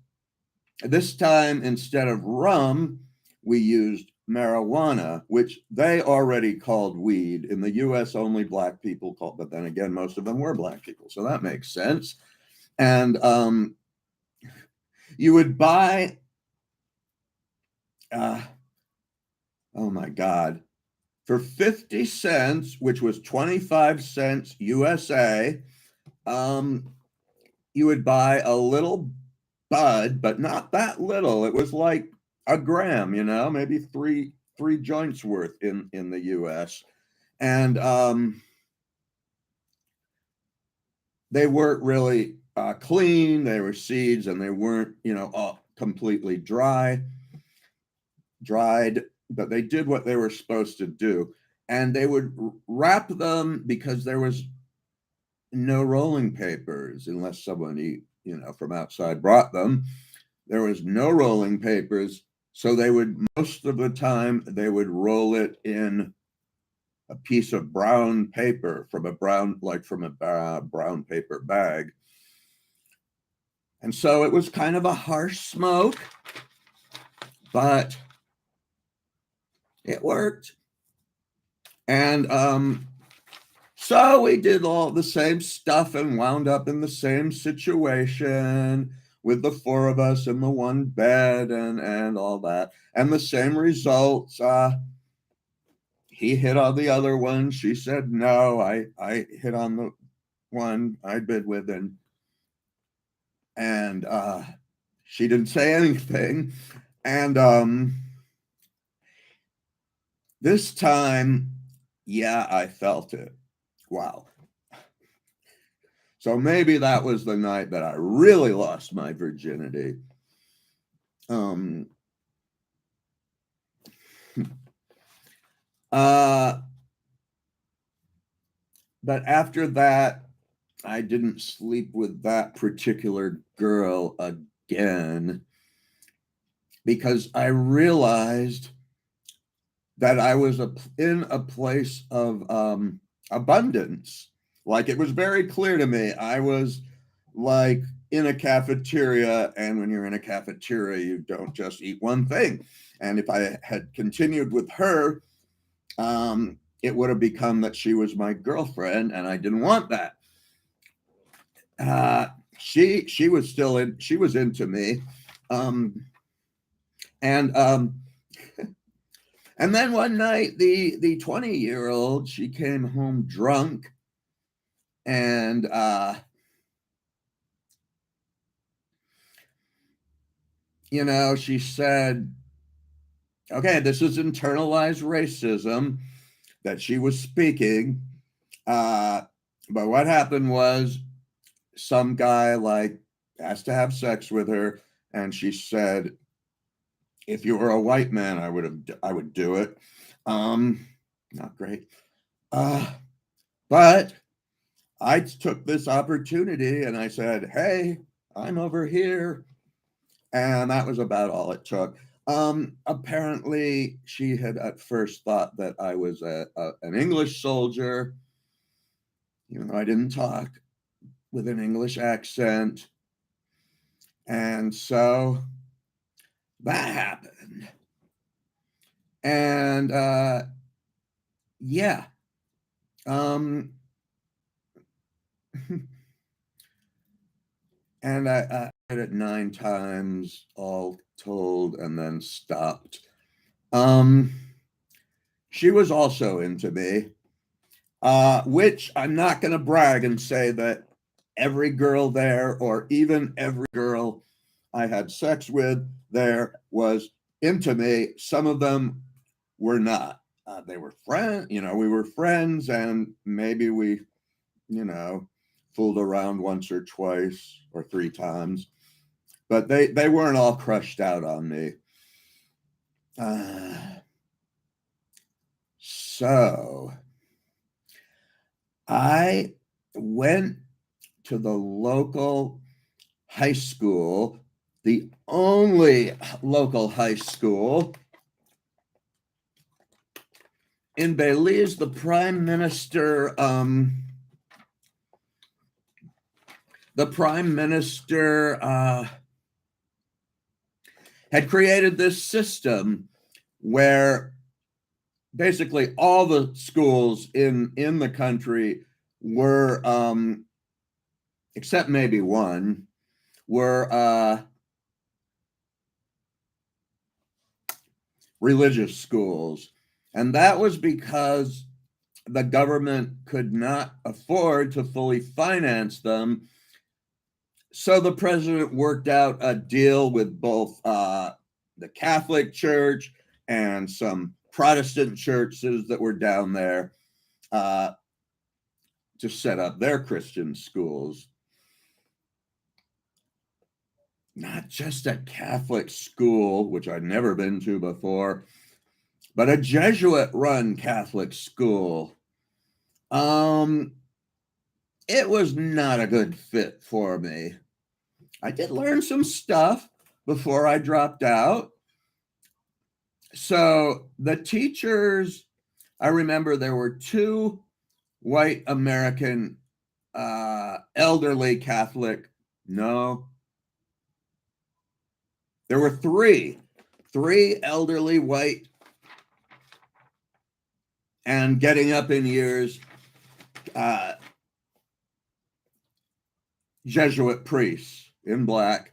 this time instead of rum, we used marijuana, which they already called weed. In the US, only black people called, but then again, most of them were black people, so that makes sense. And you would buy, oh my God, for 50 cents, which was 25 cents USA, you would buy a little bud, but not that little. It was like a gram, maybe three joints worth in the US. And they weren't really clean. They were seeds, and they weren't, all completely dried, but they did what they were supposed to do. And they would wrap them because there was no rolling papers unless somebody, from outside brought them. There was no rolling papers. So they would, most of the time, they would roll it in a piece of brown paper from a brown paper bag. And so it was kind of a harsh smoke, but it worked. And so we did all the same stuff and wound up in the same situation with the 4 of us in the one bed and all that. And the same results. He hit on the other one. She said no. I hit on the one I'd been with, and she didn't say anything. And this time, yeah, I felt it. Wow. So maybe that was the night that I really lost my virginity. But after that, I didn't sleep with that particular girl again because I realized that I was in a place of abundance. Like, it was very clear to me. I was like in a cafeteria, and when you're in a cafeteria, you don't just eat one thing. And if I had continued with her, it would have become that she was my girlfriend, and I didn't want that. She was still in. She was into me, and then one night, the 20-year-old, she came home drunk, and she said, okay, this is internalized racism that she was speaking. But what happened was some guy asked to have sex with her, and she said, if you were a white man, I would do it. Not great. But I took this opportunity and I said, hey, I'm over here. And that was about all it took. Apparently, she had at first thought that I was an English soldier, even though I didn't talk with an English accent. And so that happened. And yeah. And I did it 9 times all told, and then stopped. She was also into me, which I'm not going to brag and say that every girl there, or even every girl I had sex with there, was into me. Some of them were not. They were friends, we were friends, and maybe we, fooled around once or twice or three times, but they weren't all crushed out on me. So I went to the local high school, the only local high school in Belize. The prime minister had created this system where basically all the schools in the country were, except maybe one, were religious schools. And that was because the government could not afford to fully finance them. So the president worked out a deal with both the Catholic Church and some Protestant churches that were down there to set up their Christian schools. Not just a Catholic school, which I'd never been to before, but a Jesuit-run Catholic school. It was not a good fit for me. I did learn some stuff before I dropped out. So the teachers, I remember there were two white American elderly Catholic. No, there were three elderly white and getting up in years Jesuit priests in black.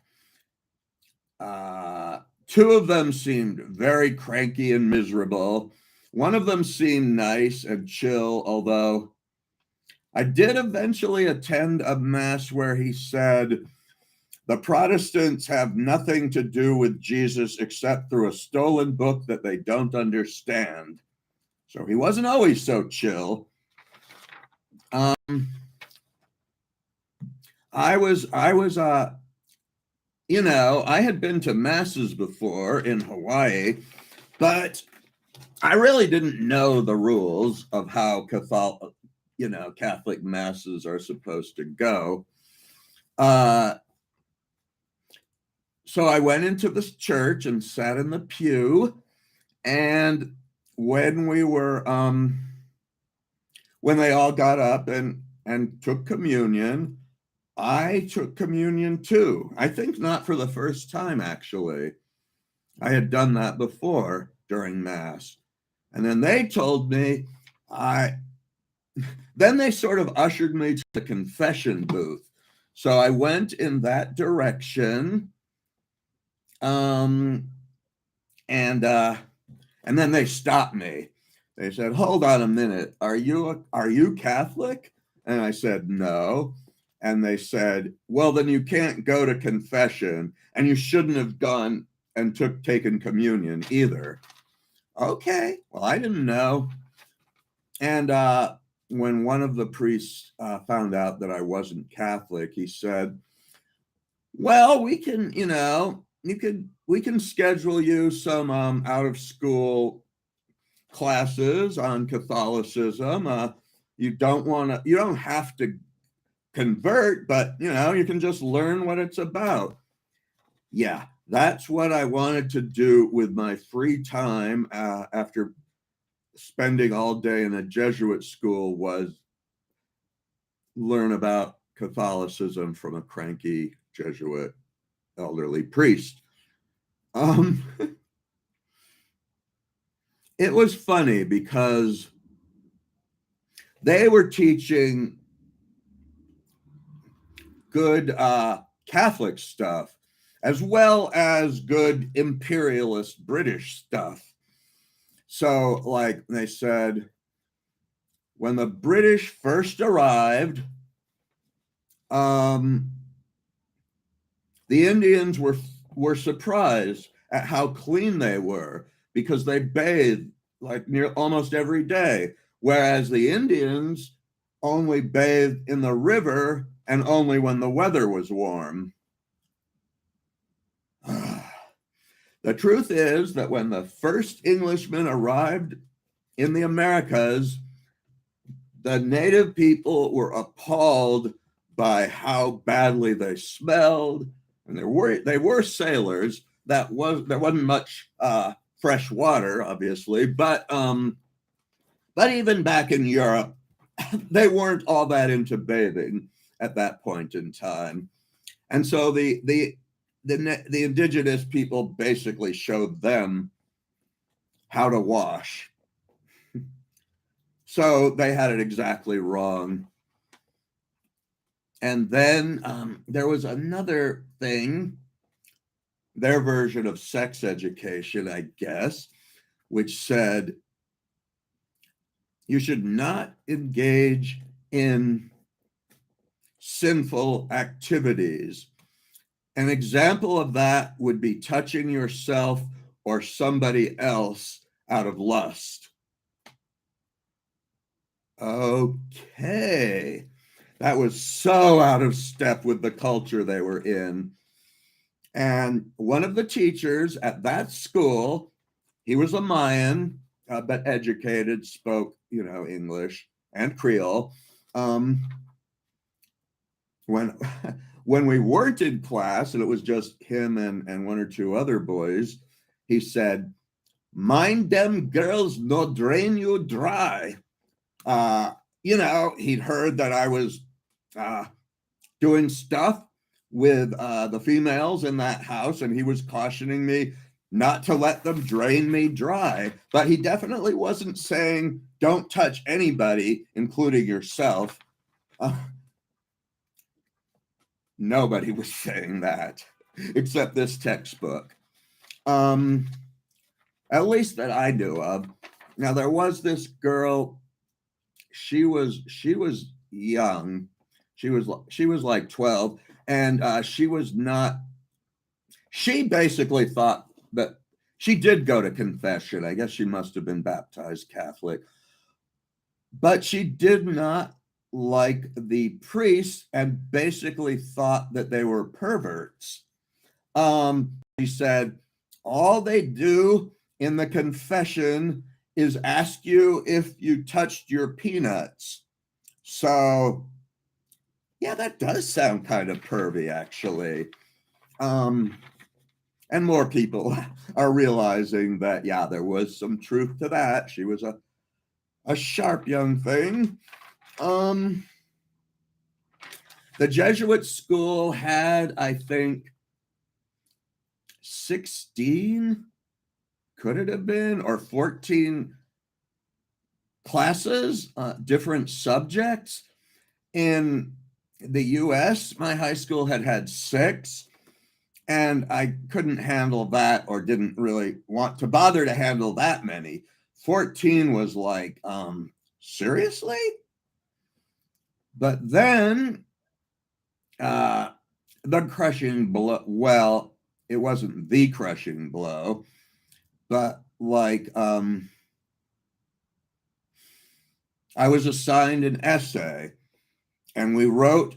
Two of them seemed very cranky and miserable. One of them seemed nice and chill, although I did eventually attend a mass where he said, the Protestants have nothing to do with Jesus except through a stolen book that they don't understand. So he wasn't always so chill. I was I had been to masses before in Hawaii, but I really didn't know the rules of how Catholic masses are supposed to go. So I went into this church and sat in the pew, and when we were when they all got up and took communion, I took communion too. I think not for the first time, actually. I had done that before during Mass. And then they told me, then they sort of ushered me to the confession booth. So I went in that direction. And then they stopped me. They said, hold on a minute. Are you Catholic? And I said, no. And they said, well, then you can't go to confession, and you shouldn't have gone and taken communion either. Okay, well, I didn't know. And when one of the priests found out that I wasn't Catholic, he said, well, we can schedule you some out of school classes on Catholicism. You don't have to convert, but you can just learn what it's about. Yeah, that's what I wanted to do with my free time after spending all day in a Jesuit school, was learn about Catholicism from a cranky Jesuit elderly priest. It was funny because they were teaching good Catholic stuff, as well as good imperialist British stuff. So, like they said, when the British first arrived, the Indians were surprised at how clean they were, because they bathed like almost every day, whereas the Indians only bathed in the river and only when the weather was warm. The truth is that when the first Englishmen arrived in the Americas, the native people were appalled by how badly they smelled, and they were sailors. There wasn't much fresh water, obviously, but even back in Europe, they weren't all that into bathing at that point in time, and so the indigenous people basically showed them how to wash. So they had it exactly wrong. And then there was another thing, their version of sex education, I guess, which said you should not engage in sinful activities. An example of that would be touching yourself or somebody else out of lust. Okay. That was so out of step with the culture they were in. And one of the teachers at that school, he was a Mayan, but educated, spoke, English and Creole. When we weren't in class and it was just him and one or two other boys, he said, "Mind them girls no drain you dry." He'd heard that I was doing stuff with the females in that house, and he was cautioning me not to let them drain me dry. But he definitely wasn't saying, don't touch anybody, including yourself. Nobody was saying that, except this textbook. At least that I knew of. Now, there was this girl. She was young. She was like 12, and she basically thought that she did go to confession. I guess she must have been baptized Catholic, but she did not like the priests and basically thought that they were perverts. She said, all they do in the confession is ask you if you touched your peanuts. So, yeah, that does sound kind of pervy, actually. And more people are realizing that, yeah, there was some truth to that. She was a sharp young thing. The Jesuit school had, I think, 16, could it have been, or 14 classes, different subjects. In the US, my high school had 6, and I couldn't handle that, or didn't really want to bother to handle that many. 14 was like, seriously? But then the crushing blow, well, it wasn't the crushing blow, but like I was assigned an essay, and we wrote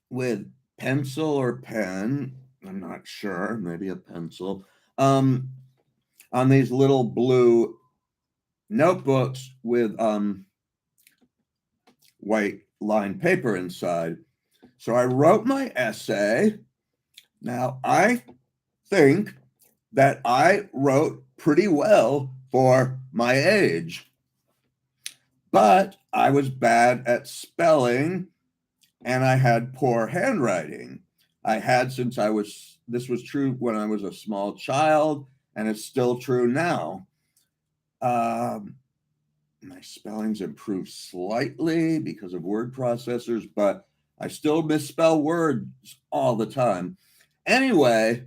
with pencil or pen, I'm not sure, maybe a pencil, on these little blue notebooks with white lined paper inside. So I wrote my essay. Now, I think that I wrote pretty well for my age, but I was bad at spelling, and I had poor handwriting. I had since this was true when I was a small child, and it's still true now. My spelling's improved slightly because of word processors, but I still misspell words all the time. Anyway,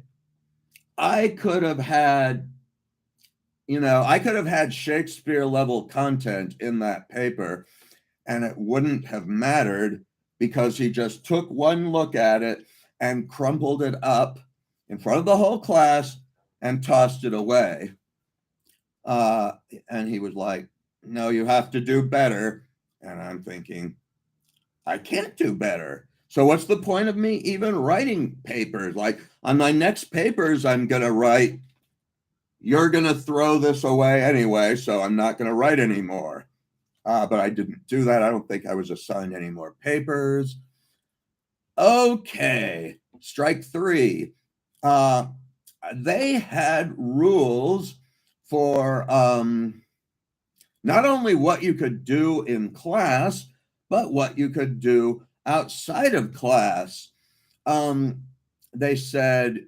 I could have had Shakespeare level content in that paper, and it wouldn't have mattered because he just took one look at it and crumpled it up in front of the whole class and tossed it away. And he was like, no, you have to do better. And I'm thinking, I can't do better. So what's the point of me even writing papers? Like on my next papers, I'm going to write, you're going to throw this away anyway, so I'm not going to write anymore. But I didn't do that. I don't think I was assigned any more papers. Okay, strike three. They had rules for not only what you could do in class, but what you could do outside of class. They said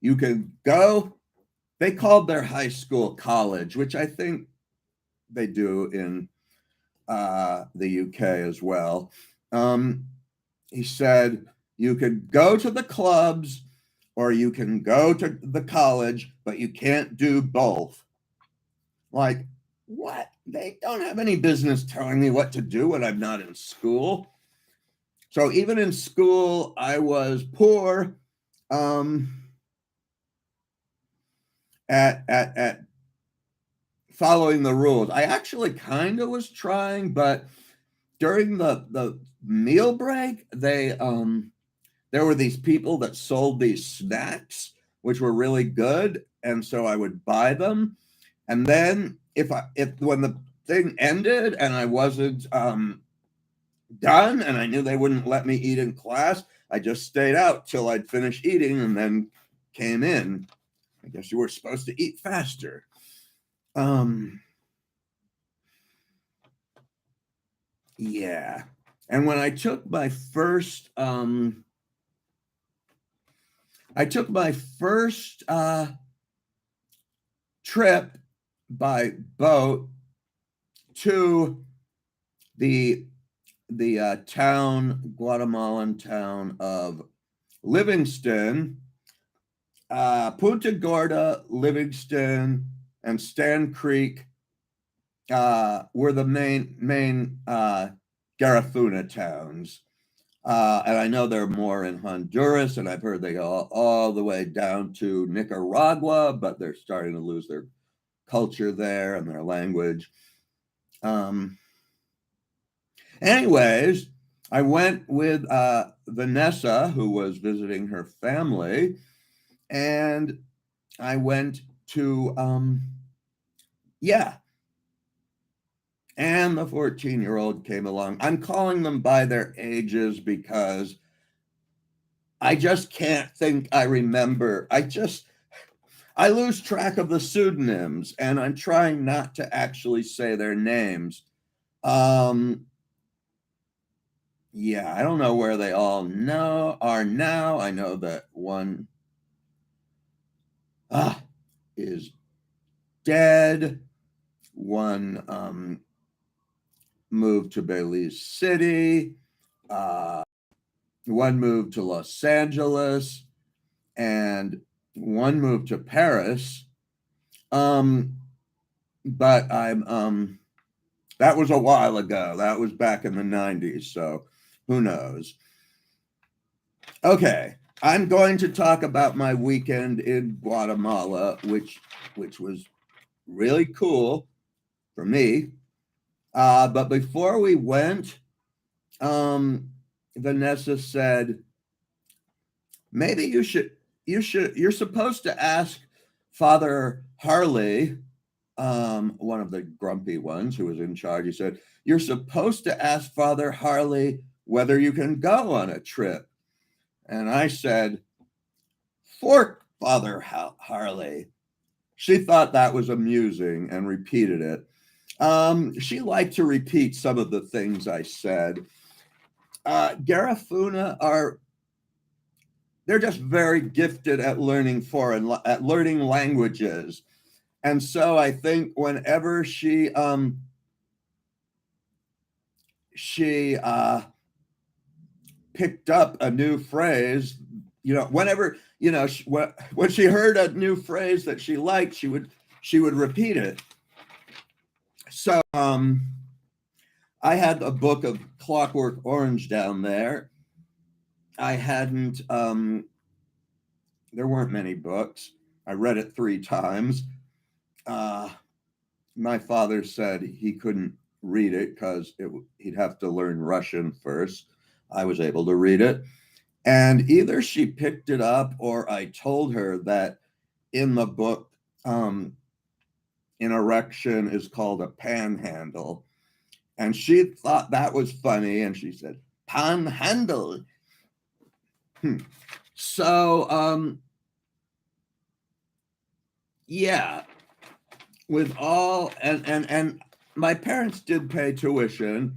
you could go, they called their high school college, which I think they do in the UK as well. He said you could go to the clubs or you can go to the college, but you can't do both. Like, what? They don't have any business telling me what to do when I'm not in school. So even in school, I was poor at following the rules. I actually kind of was trying, but during the meal break, they there were these people that sold these snacks, which were really good, and so I would buy them. And then if when the thing ended and I wasn't done, and I knew they wouldn't let me eat in class, I just stayed out till I'd finish eating and then came in. I guess you were supposed to eat faster. Yeah. And when I took my first trip by boat to the Guatemalan town of Livingston, Punta Gorda, Livingston, and Stan Creek were the main Garifuna towns. And I know there are more in Honduras, and I've heard they go all the way down to Nicaragua, but they're starting to lose their culture there and their language. Anyways, I went with Vanessa, who was visiting her family, and I went to, yeah. And the 14-year-old came along. I'm calling them by their ages because I just can't think I remember. I lose track of the pseudonyms, and I'm trying not to actually say their names. Yeah, I don't know where they all are now. I know that one is dead. One moved to Belize City. One moved to Los Angeles, and one moved to Paris. But that was a while ago. That was back in the 90s, so who knows? Okay, I'm going to talk about my weekend in Guatemala, which was really cool for me. But before we went, Vanessa said, maybe you're supposed to ask Father Harley, one of the grumpy ones who was in charge. He said, you're supposed to ask Father Harley whether you can go on a trip. And I said, for Father Harley. She thought that was amusing and repeated it. She liked to repeat some of the things I said. Garifuna they're just very gifted at learning languages. And so I think whenever she picked up a new phrase, whenever, when she heard a new phrase that she liked, she would repeat it. So I had a book of Clockwork Orange down there. I hadn't, there weren't many books. I read it 3 times. My father said he couldn't read it because he'd have to learn Russian first. I was able to read it. And either she picked it up or I told her that in the book, an erection is called a panhandle. And she thought that was funny. And she said, panhandle. So, yeah, with all, and my parents did pay tuition.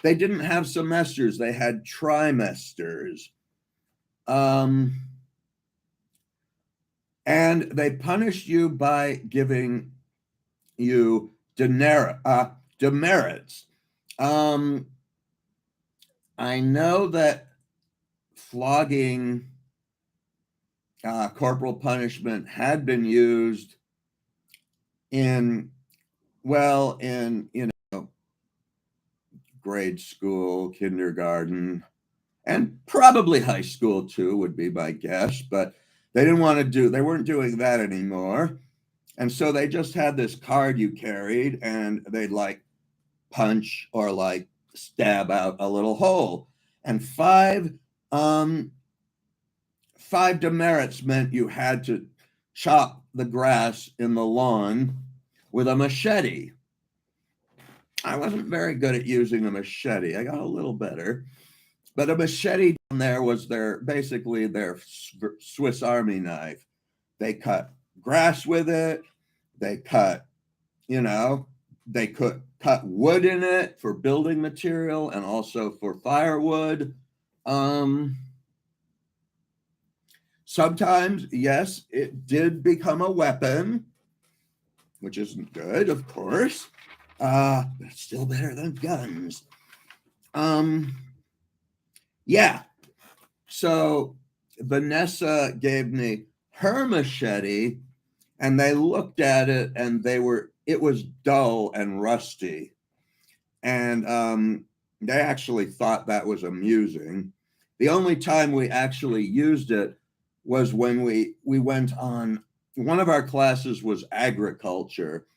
They didn't have semesters, they had trimesters. And they punished you by giving you demerits. I know that flogging, corporal punishment had been used in grade school, kindergarten, and probably high school too, would be my guess. But they weren't doing that anymore. And so they just had this card you carried, and they'd like punch or like stab out a little hole. And five demerits meant you had to chop the grass in the lawn with a machete. I wasn't very good at using a machete. I got a little better. But a machete down there was basically their Swiss Army knife. They cut grass with it. They cut, they could cut wood in it for building material and also for firewood. Sometimes, yes, it did become a weapon, which isn't good, of course. But it's still better than guns. Yeah. So Vanessa gave me her machete, and they looked at it, and it was dull and rusty. And they actually thought that was amusing. The only time we actually used it was when we went on, one of our classes was agriculture.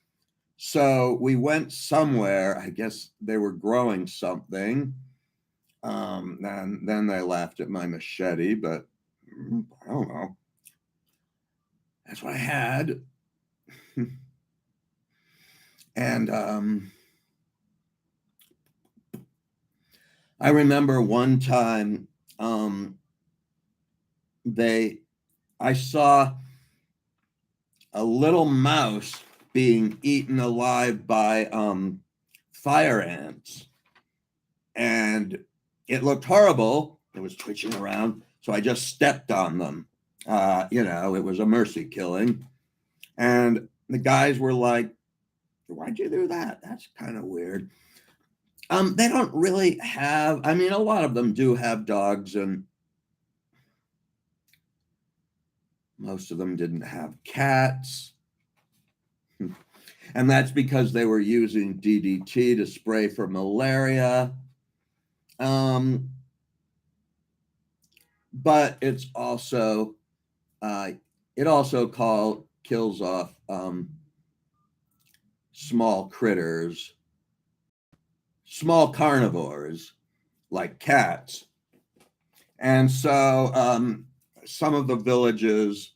So we went somewhere, I guess they were growing something. And then they laughed at my machete, but I don't know. That's what I had. And I remember one time I saw a little mouse being eaten alive by fire ants. And it looked horrible. It was twitching around. So I just stepped on them. It was a mercy killing. And the guys were like, why'd you do that? That's kind of weird. They don't really have, a lot of them do have dogs, and most of them didn't have cats. And that's because they were using DDT to spray for malaria. But it's also, kills off small critters, small carnivores like cats. And so some of the villages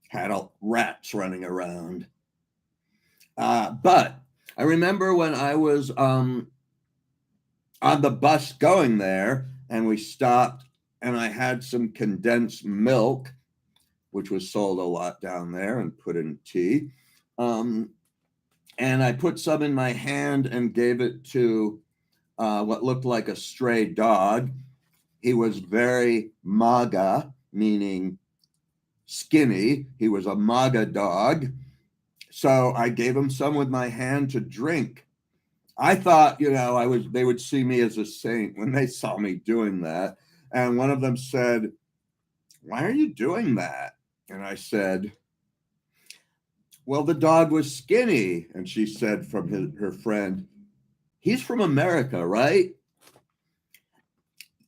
had rats running around. But I remember when I was on the bus going there, and we stopped, and I had some condensed milk, which was sold a lot down there and put in tea. And I put some in my hand and gave it to what looked like a stray dog. He was very maga, meaning skinny. He was a maga dog. So I gave him some with my hand to drink. I thought, they would see me as a saint when they saw me doing that. And one of them said, why are you doing that? And I said, well, the dog was skinny. And she said from her friend, he's from America, right?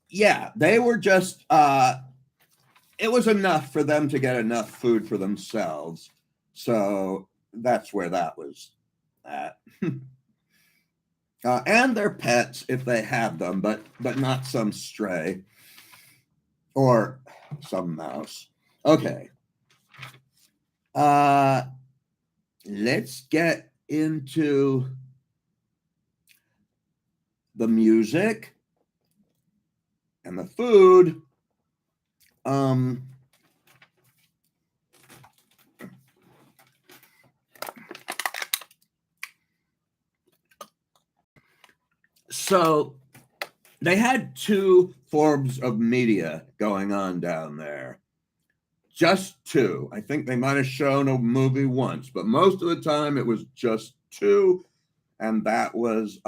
Yeah, they were just, it was enough for them to get enough food for themselves. So that's where that was at. and their pets if they have them, but not some stray or some mouse. Okay. Let's get into the music and the food. So they had two forms of media going on down there. Just two. I think they might have shown a movie once, but most of the time it was just two. And that was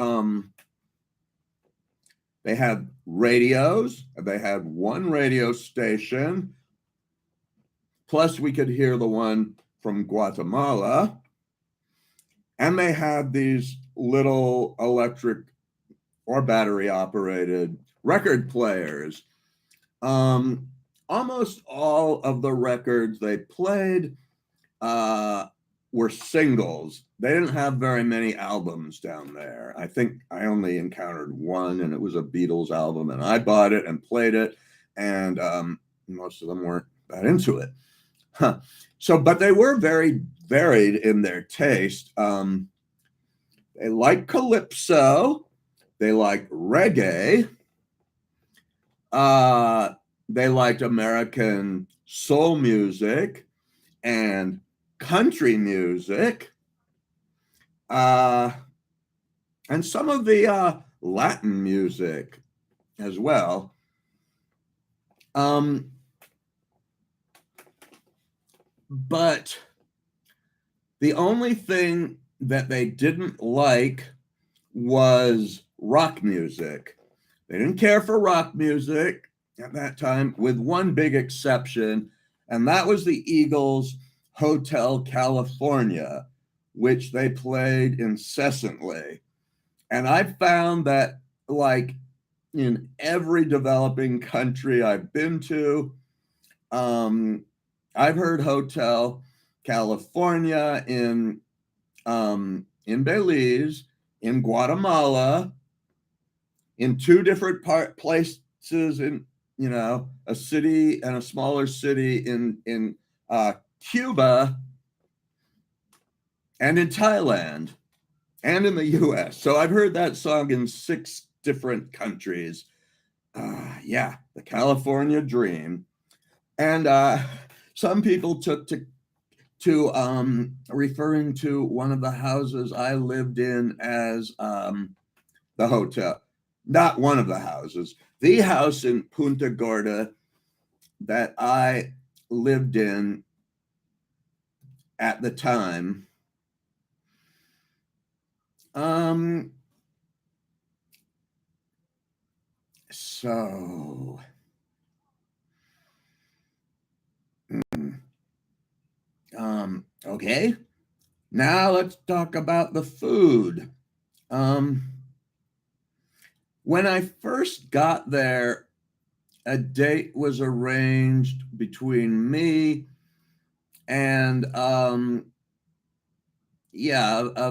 they had radios. They had one radio station. Plus, we could hear the one from Guatemala. And they had these little electric or battery operated record players. Almost all of the records they played were singles. They didn't have very many albums down there. I think I only encountered one, and it was a Beatles album, and I bought it and played it, and most of them weren't that into it. Huh. So, but they were very varied in their taste. They liked calypso. They liked reggae. They liked American soul music and country music. And some of the Latin music as well. But the only thing that they didn't like was rock music. They didn't care for rock music at that time, with one big exception, and that was the Eagles' Hotel California, which they played incessantly. And I found that, like in every developing country I've been to, I've heard Hotel California in Belize, in Guatemala, in two different places in a city and a smaller city in Cuba, and in Thailand, and in the U.S. So I've heard that song in 6 different countries. Yeah, the California Dream. And some people took to referring to one of the houses I lived in as the hotel. Not one of the houses. The house in Punta Gorda that I lived in at the time. Okay. Now let's talk about the food. When I first got there, a date was arranged between me and a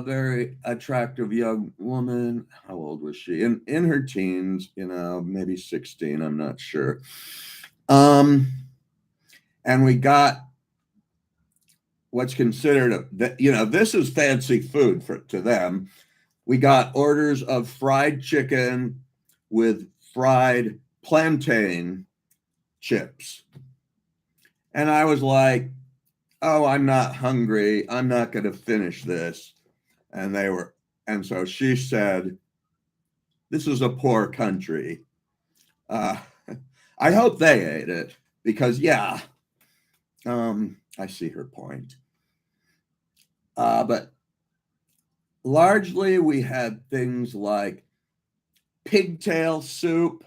very attractive young woman. How old was she? In her teens, maybe 16, I'm not sure. And we got what's considered this is fancy food to them. We got orders of fried chicken with fried plantain chips. And I was like, oh, I'm not hungry. I'm not going to finish this. And so she said, this is a poor country. I hope they ate it because, I see her point. But largely we had things like pigtail soup.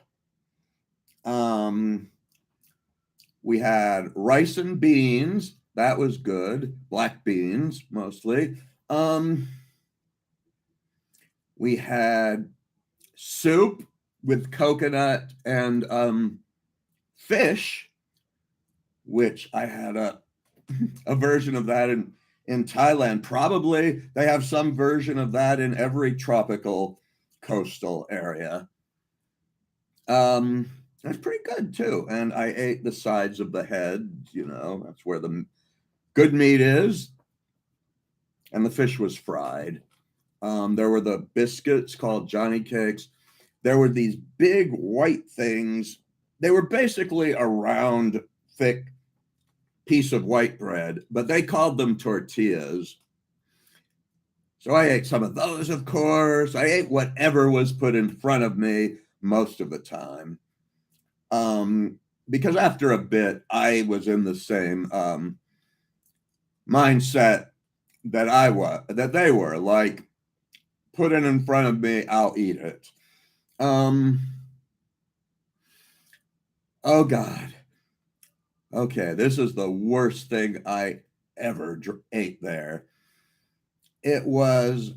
We had rice and beans. That was good. Black beans, mostly. We had soup with coconut and fish, which I had a version of that in Thailand. Probably they have some version of that in every tropical coastal area. That's pretty good too. And I ate the sides of the head, that's where the good meat is. And the fish was fried. There were the biscuits called Johnny Cakes. There were these big white things. They were basically a round, thick piece of white bread, but they called them tortillas. So I ate some of those, of course. I ate whatever was put in front of me most of the time. Because after a bit, I was in the same mindset that they were, like, put it in front of me, I'll eat it. Oh God. Okay, this is the worst thing I ever ate there. It was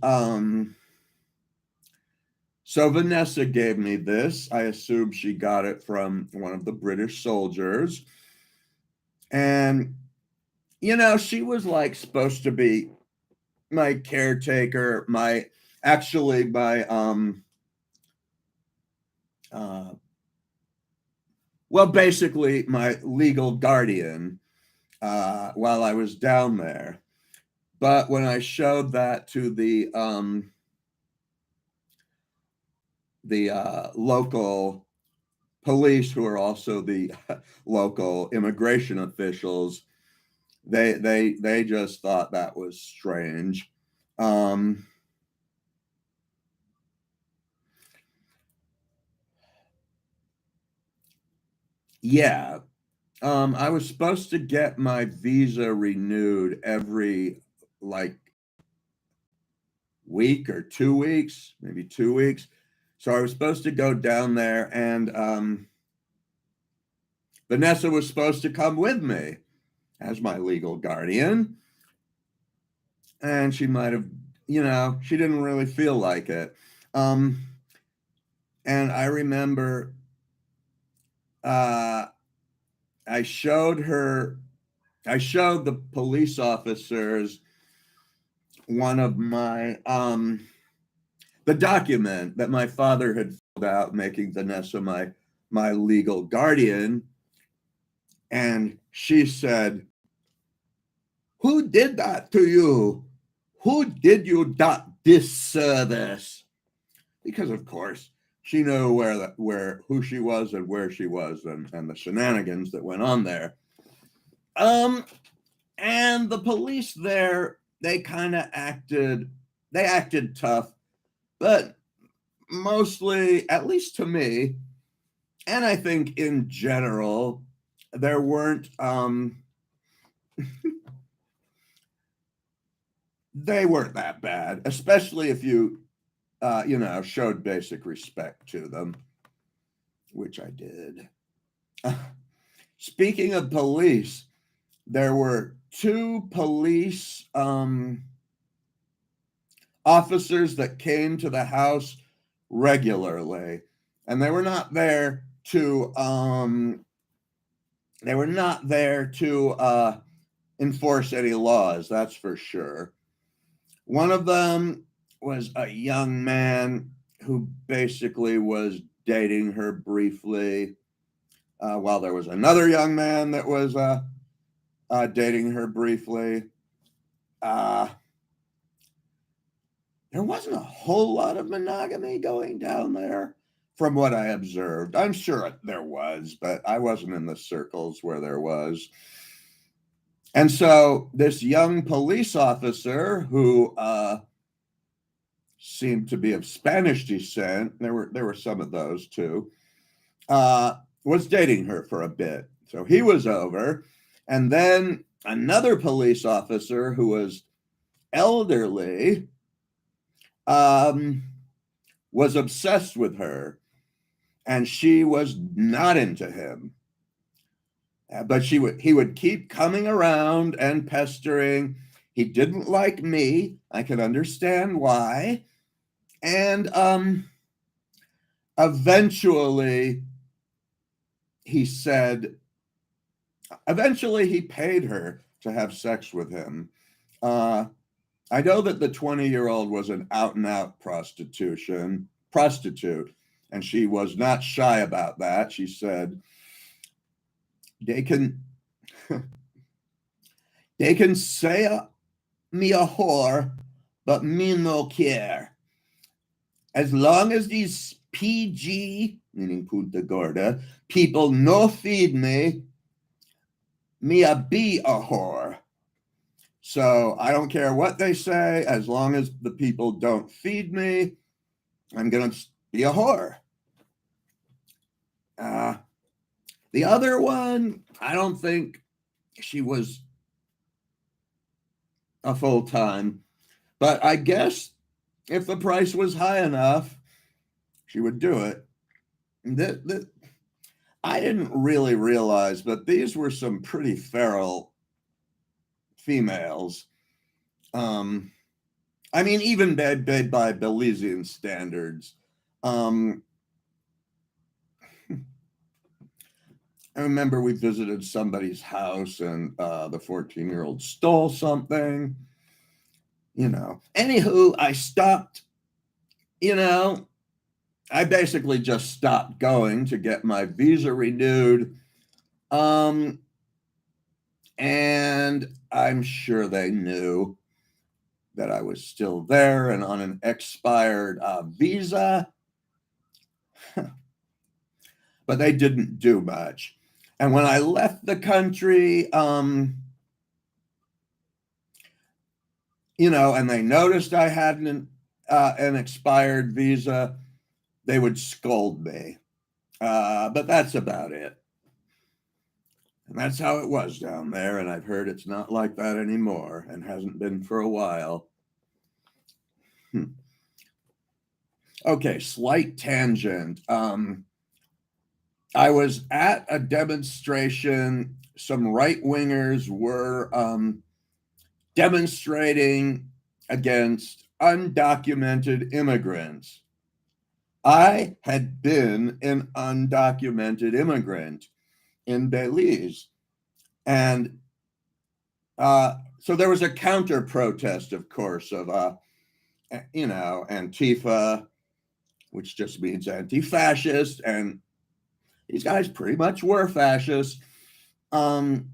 so Vanessa gave me this. I assume she got it from one of the British soldiers. And she was like supposed to be my caretaker, basically my legal guardian while I was down there. But when I showed that to the local police, who are also the local immigration officials, they just thought that was strange. Yeah. I was supposed to get my visa renewed every like week or 2 weeks, maybe 2 weeks. So I was supposed to go down there, and Vanessa was supposed to come with me as my legal guardian. And she might have, she didn't really feel like it. And I remember I showed the police officers one of my the document that my father had filled out making Vanessa my legal guardian. And she said, "Who did that to you? Who did you disservice?" Because of course she knew who she was and where she was, and the shenanigans that went on there. And the police there, they acted tough, but mostly, at least to me, and I think in general, there weren't they weren't that bad, especially if you showed basic respect to them, which I did. Speaking of police, there were 2 police officers that came to the house regularly, and they were not there to enforce any laws, that's for sure. One of them was a young man who basically was dating her briefly, while there was another young man that was dating her briefly. There wasn't a whole lot of monogamy going down there from what I observed. I'm sure there was, but I wasn't in the circles where there was. And so this young police officer, who seemed to be of Spanish descent, there were some of those too, was dating her for a bit. So he was over. And then another police officer who was elderly was obsessed with her, and she was not into him. But he would keep coming around and pestering. He didn't like me. I can understand why. And eventually he paid her to have sex with him. I know that the 20-year-old was an out-and-out prostitute, prostitute. And she was not shy about that. She said, they can say me a whore, but me no care. As long as these PG, meaning Punta Gorda, people no feed me, me a be a whore. So I don't care what they say, as long as the people don't feed me, I'm going to be a whore. The other one, I don't think she was a full-time, but I guess if the price was high enough, she would do it. I didn't really realize, but these were some pretty feral females. I mean, even by Belizean standards. I remember we visited somebody's house and the 14-year-old stole something, Anywho, I stopped, I basically just stopped going to get my visa renewed. And I'm sure they knew that I was still there and on an expired visa, but they didn't do much. And when I left the country, and they noticed I had an expired visa, they would scold me. But that's about it. And that's how it was down there. And I've heard it's not like that anymore and hasn't been for a while. Okay, slight tangent. I was at a demonstration. Some right-wingers were demonstrating against undocumented immigrants. I had been an undocumented immigrant in Belize. And so there was a counter protest, of course, of, Antifa, which just means anti-fascist. And these guys pretty much were fascists. And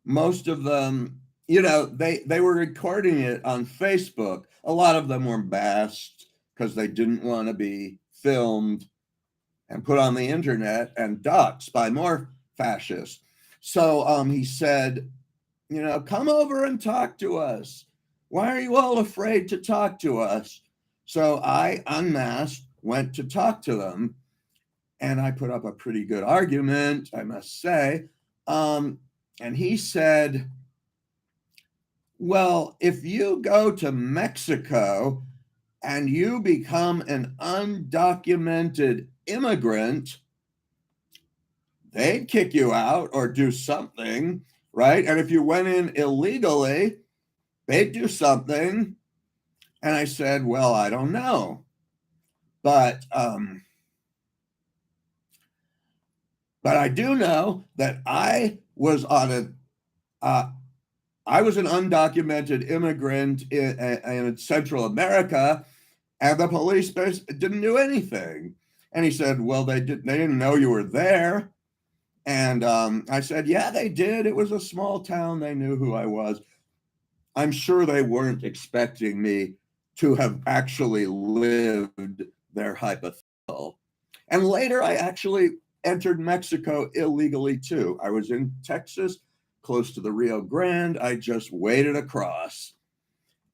most of them, they were recording it on Facebook. A lot of them were masked because they didn't want to be filmed and put on the internet and doxxed by more fascists. So he said, come over and talk to us. Why are you all afraid to talk to us? So I unmasked, went to talk to them, and I put up a pretty good argument, I must say. And he said, well, if you go to Mexico and you become an undocumented immigrant, they'd kick you out or do something, right? And if you went in illegally, they'd do something. And I said, well, I don't know. But I do know that I was an undocumented immigrant in Central America, and the police didn't do anything. And he said, well, they didn't know you were there. And I said, yeah, they did. It was a small town. They knew who I was. I'm sure they weren't expecting me to have actually lived their hypothetical. And later, I actually entered Mexico illegally, too. I was in Texas, close to the Rio Grande. I just waded across.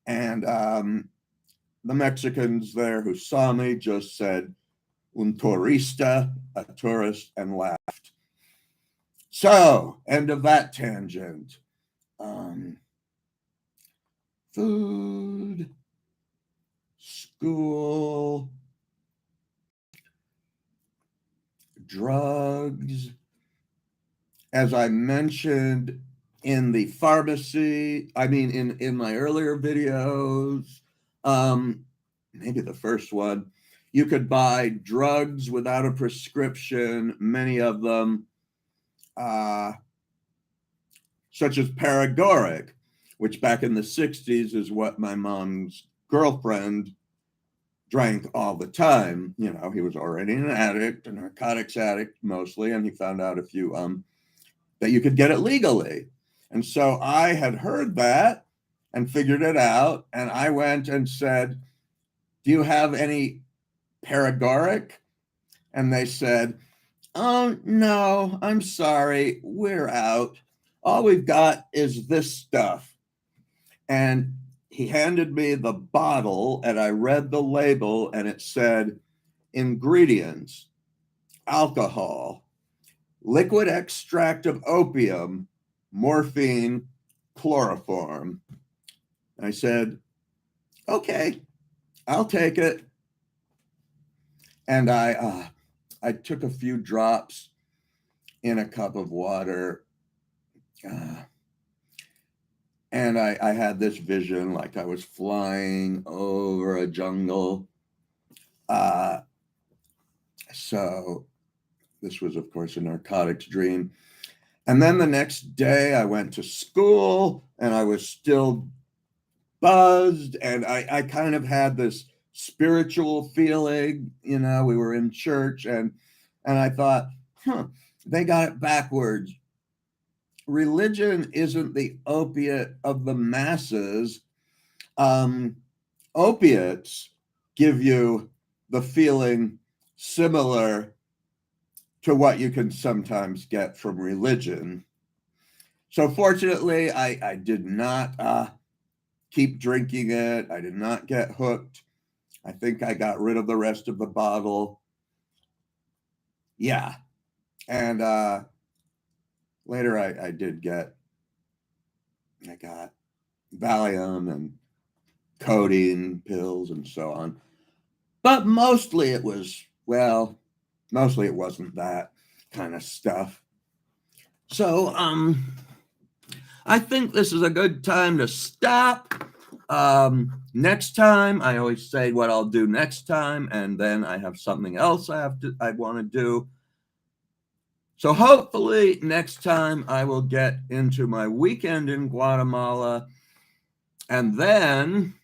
And the Mexicans there who saw me just said, un turista, a tourist, and laughed. So, end of that tangent. Food, school, drugs. As I mentioned in the pharmacy, in my earlier videos, maybe the first one, you could buy drugs without a prescription, many of them, such as paregoric, which back in the 60s is what my mom's girlfriend drank all the time. You know, he was already an addict, a narcotics addict mostly, and he found out a few that you could get it legally. And so I had heard that and figured it out, and I went and said, "Do you have any paregoric?" And they said, "Oh, no, I'm sorry, we're out. All we've got is this stuff." And he handed me the bottle, and I read the label, and it said, "Ingredients: alcohol, liquid extract of opium, morphine, chloroform." I said, "Okay, I'll take it." And I took a few drops in a cup of water, uh, and I had this vision like I was flying over a jungle. Uh, so this was, of course, a narcotics dream. And then the next day I went to school and I was still buzzed, and I kind of had this spiritual feeling. You know, we were in church, and I thought, they got it backwards. Religion isn't the opiate of the masses. Um, Opiates give you the feeling similar to what you can sometimes get from religion. So fortunately, I did not keep drinking it. I did not get hooked. I think I got rid of the rest of the bottle. Yeah. And later I got Valium and codeine pills and so on. But mostly it was, well, mostly it wasn't that kind of stuff. So I think this is a good time to stop. Next time, I always say what I'll do next time, and then I have something else I want to do. So hopefully next time I will get into my weekend in Guatemala, and then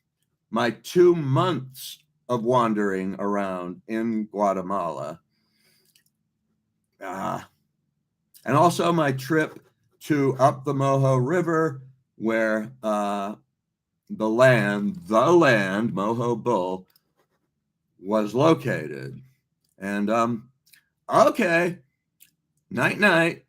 my 2 months of wandering around in Guatemala. And also my trip to up the Mojo River, where the land, Mojo Bull, was located. And okay, night night.